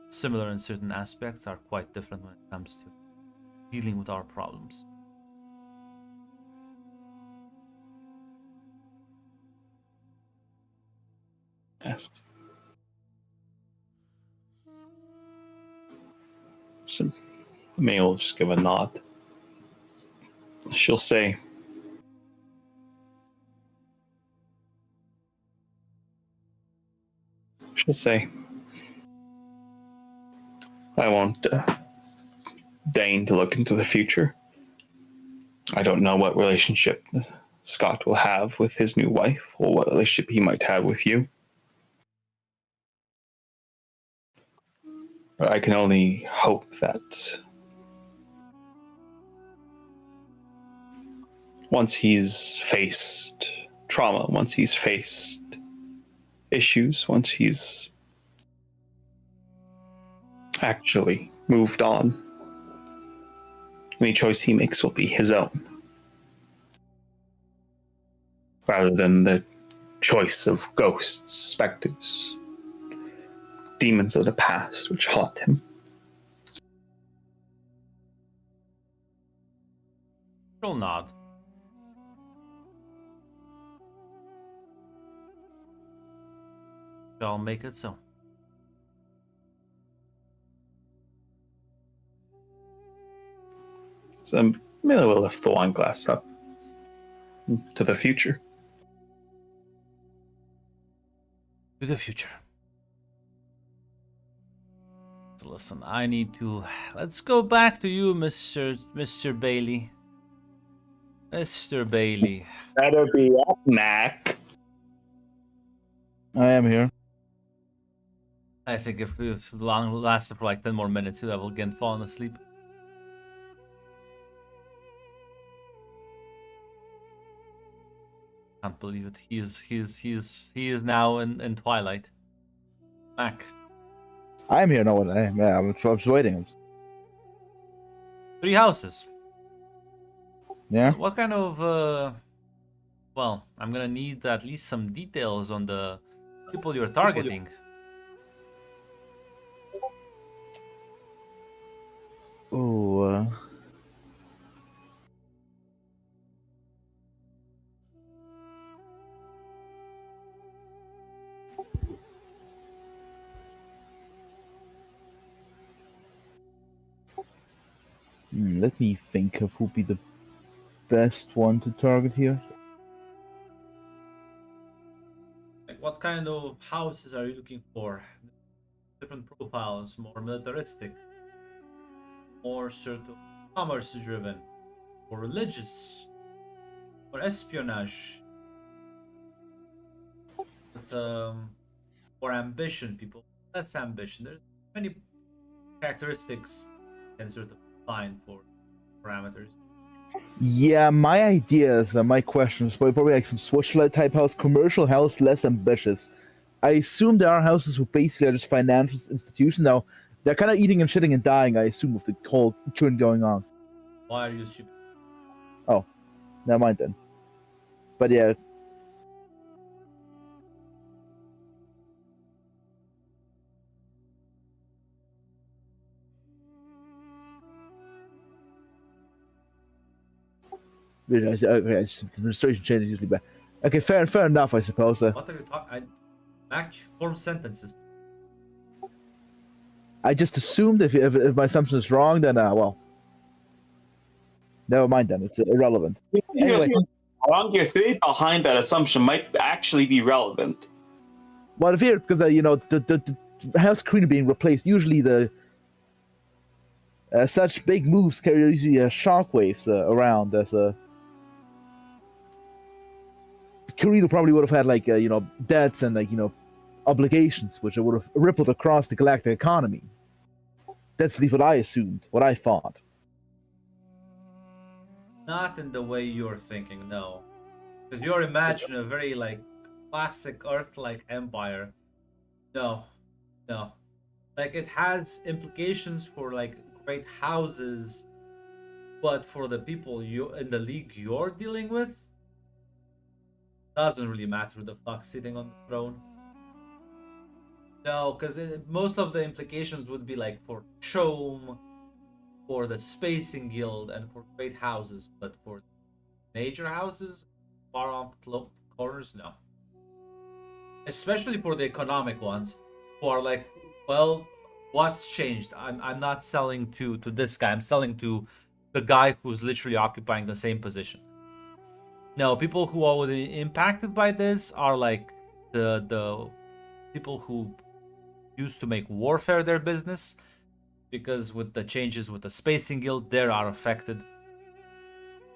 similar in certain aspects, are quite different when it comes to dealing with our problems. Yes. So Amelia will just give a nod. She'll say, "I won't deign to look into the future. I don't know what relationship Scott will have with his new wife, or what relationship he might have with you. But I can only hope that once he's faced trauma, once he's faced issues, once he's actually moved on, any choice he makes will be his own, rather than the choice of ghosts, specters, demons of the past which haunt him." She'll nod. I'll make it so. So Amelia will lift the wine glass up to the future. To the future. So listen, I need to. Let's go back to you, Mr. Bailey. Mr. Bailey. Better be up, Mac. I am here. I think if long lasted for like 10 more minutes, I will again fallen asleep. Can't believe it. He is now in Twilight. Mac. I am here. No, I'm just waiting. 3 houses. Yeah. What kind of well, I'm gonna need at least some details on the people you're targeting. Oh. Let me think of who'd be the best one to target here. Like, what kind of houses are you looking for? Different profiles, more militaristic, more sort of commerce driven, or religious, or espionage, with or ambition. People, that's ambition. There's many characteristics and sort of find for parameters. Yeah, my ideas, my questions, probably like some Switchlight type house, commercial house, less ambitious. I assume there are houses who basically are just financial institutions. Now, they're kind of eating and shitting and dying, I assume, with the whole current going on. Why are you stupid? Oh, never mind then. But yeah. Okay, the administration change is usually bad. Okay, fair enough, I suppose. What are you talking? Mac, form sentences. I just assumed if my assumption is wrong, then well, never mind. Then it's irrelevant. Anyway, Your theory behind that assumption might actually be relevant. well, I fear because the House Queen being replaced. Usually, the such big moves carry usually shockwaves around. As Karina probably would have had like debts and like obligations, which would have rippled across the galactic economy. That's at least what I assumed, what I thought. Not in the way you're thinking, no. Because you're imagining a very like classic Earth-like empire. No, no. Like it has implications for like great houses, but for the people you in the league you're dealing with, doesn't really matter who the fuck sitting on the throne. No, because most of the implications would be like for Chome, for the Spacing Guild, and for great houses, but for major houses, far off corners, no. Especially for the economic ones, who are like, well, what's changed? I'm not selling to this guy. I'm selling to the guy who's literally occupying the same position. No, people who are impacted by this are like the people who used to make warfare their business, because with the changes with the Spacing Guild, they are affected.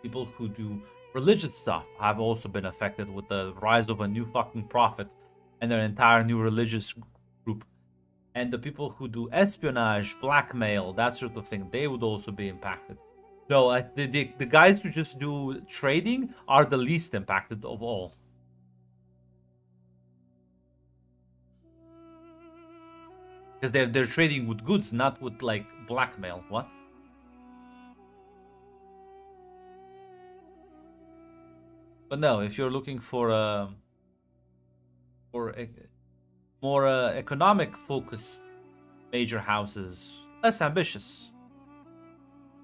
People who do religious stuff have also been affected with the rise of a new fucking prophet and their entire new religious group. And the people who do espionage, blackmail, that sort of thing, they would also be impacted. No, the guys who just do trading are the least impacted of all. Because they're trading with goods, not with like blackmail. What? But no, if you're looking for a more economic focused major houses, less ambitious,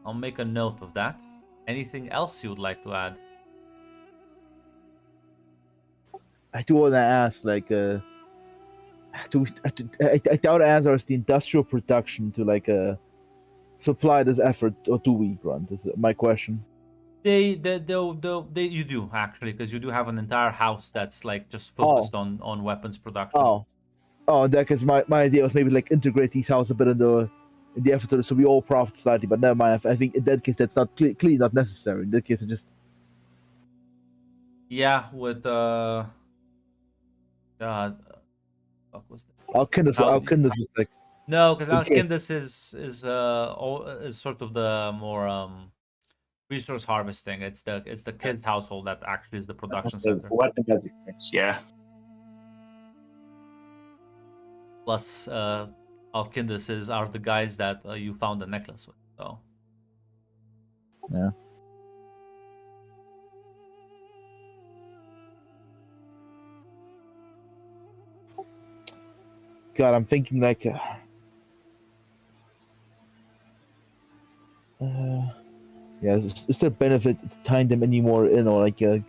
I'll make a note of that. Anything else you would like to add? I do want to ask, like, I doubt answers the industrial production to like supply this effort, or do we, Grunt? Is my question. You do actually, because you do have an entire house that's like just focused on weapons production. In that case, my idea was maybe like integrate these houses a bit in the effort so we all profit slightly. But never mind. I think in that case that's not clearly not necessary. In that case, I just with God, what was that? Alkindus was like no, because Alkindus is sort of the more resource harvesting. It's the kid's household that actually is the production center. Weapon yeah. Plus, Alkindus are the guys that you found the necklace with. So yeah. God, I'm thinking like. Yeah, is there benefit to tying them anymore in, or like? I'm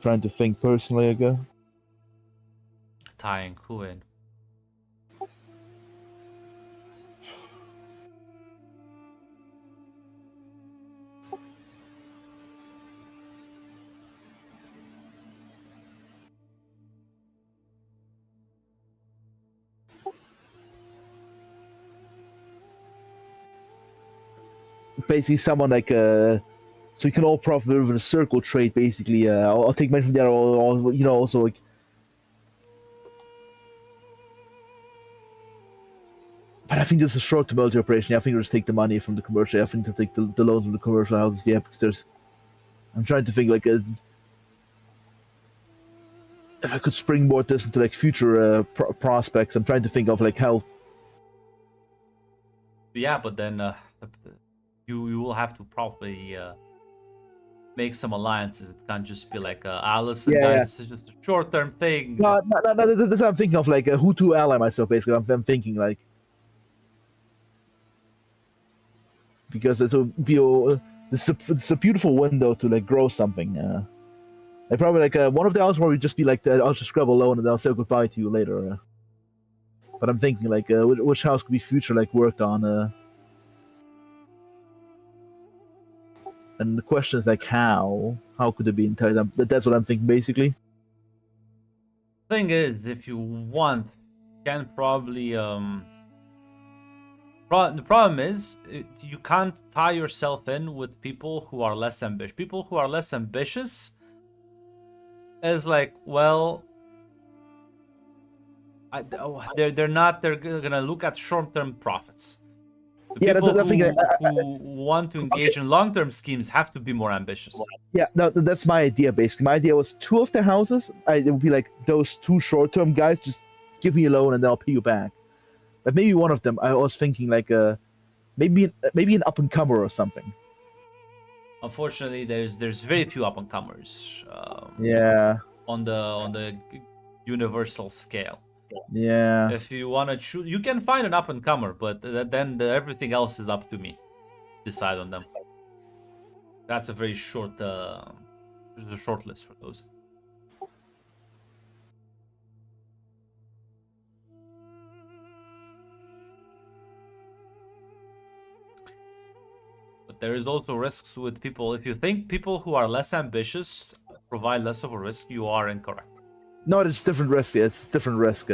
trying to think personally, I guess. tying who in? Basically, someone like so you can all profit over a circle trade. Basically, I'll take money from there, or also like. But I think this is a short-term military operation. Yeah, I think they'll just take the money from the commercial. I think they'll take the loans from the commercial houses. Yeah, because I'm trying to think like if I could springboard this into like future prospects. I'm trying to think of like how. Yeah, but then you will have to probably make some alliances. It can't just be like listen, Yeah, guys, yeah. this is just a short-term thing. No, Just no, no, no, that's what I'm thinking of, like who to ally myself. Basically, I'm thinking like because it's a beautiful window to like grow something. Like probably like one of the houses where we just be like, I'll just scrub alone and I'll say goodbye to you later. But I'm thinking like which house could be future like worked on. And the question is like how could it be entirely? That's what I'm thinking basically. thing is, if you want, you can probably the problem is you can't tie yourself in with people who are less ambitious. People who are less ambitious is like, well, they're not. They're gonna look at short-term profits. The Yeah, that's people the thing. who want to engage in long-term schemes have to be more ambitious. Yeah, no, that's my idea basically. My idea was two of the houses. It would be like those two short-term guys. Just give me a loan and then I'll pay you back. But maybe one of them. I was thinking like maybe an up-and-comer or something. Unfortunately, there's very few up-and-comers Yeah, on the universal scale. yeah. If you want to choose, you can find an up-and-comer, but then everything else is up to me. Decide on them. That's a very short, there's a short list for those. But there is also risks with people. If you think people who are less ambitious provide less of a risk, you are incorrect. No, it's different risk. It's different risk.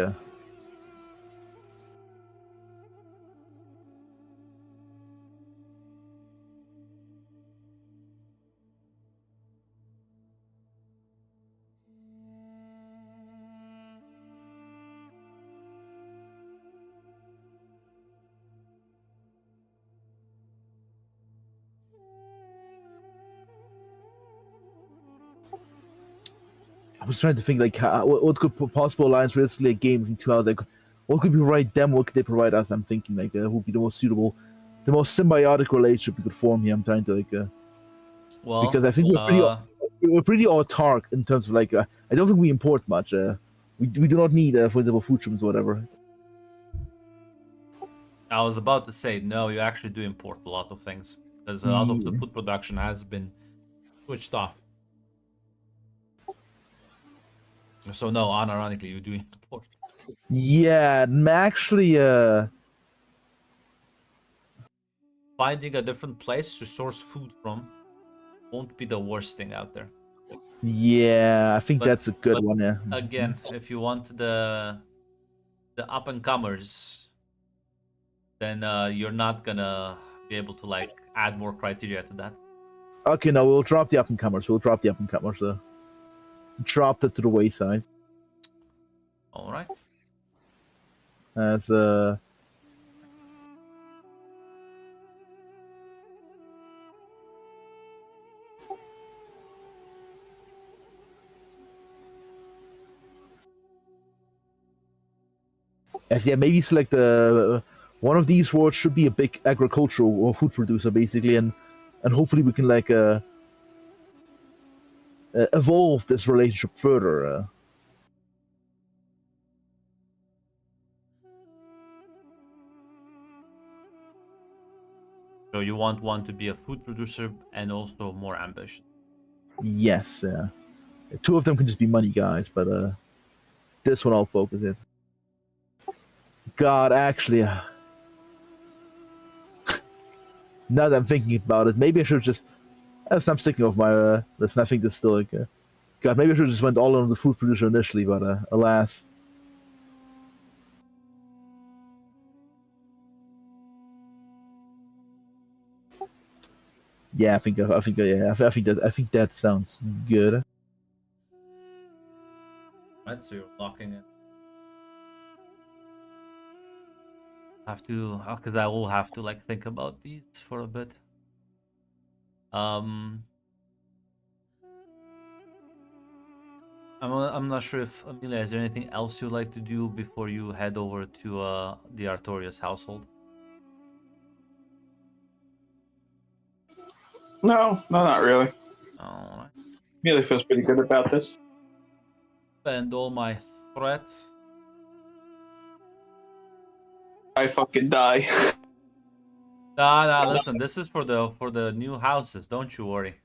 I was trying to think like what could possible alliance realistically a game between two houses. Like, what could we provide them? What could they provide us? I'm thinking like who would be the most suitable, the most symbiotic relationship we could form here. I'm trying to like Well, because I think we're pretty autark in terms of like I don't think we import much. We do not need for example food shipments or whatever. I was about to say no. You actually do import a lot of things because a lot of the food production has been switched off. So no, unironically, you do import. Yeah, actually, Finding a different place to source food from won't be the worst thing out there. yeah, I think But- that's a good but one. Yeah. Again, if you want the up and comers, then you're not gonna be able to like add more criteria to that. Okay, no, we'll drop the up and comers. We'll drop the up and comers. Drop that to the wayside. All right. As yeah, maybe select one of these worlds should be a big agricultural or food producer basically, and hopefully we can like evolve this relationship further. So you want one to be a food producer and also more ambitious. Yes, two of them can just be money guys, but this one I'll focus in. God, actually, now that I'm thinking about it, maybe I should just. I'm sticking of my list. I think this still like. God, maybe I should have just went all on the food producer initially, but alas. Yeah, I think that sounds good. Right, so you're locking it. Have to, because I will have to like think about these for a bit. I'm not sure if Amelia, is there anything else you'd like to do before you head over to the Artorias household? No, not really. Alright. Amelia feels pretty good about this. Spend all my threats. I fucking die. Nah, listen, this is for the new houses, don't you worry.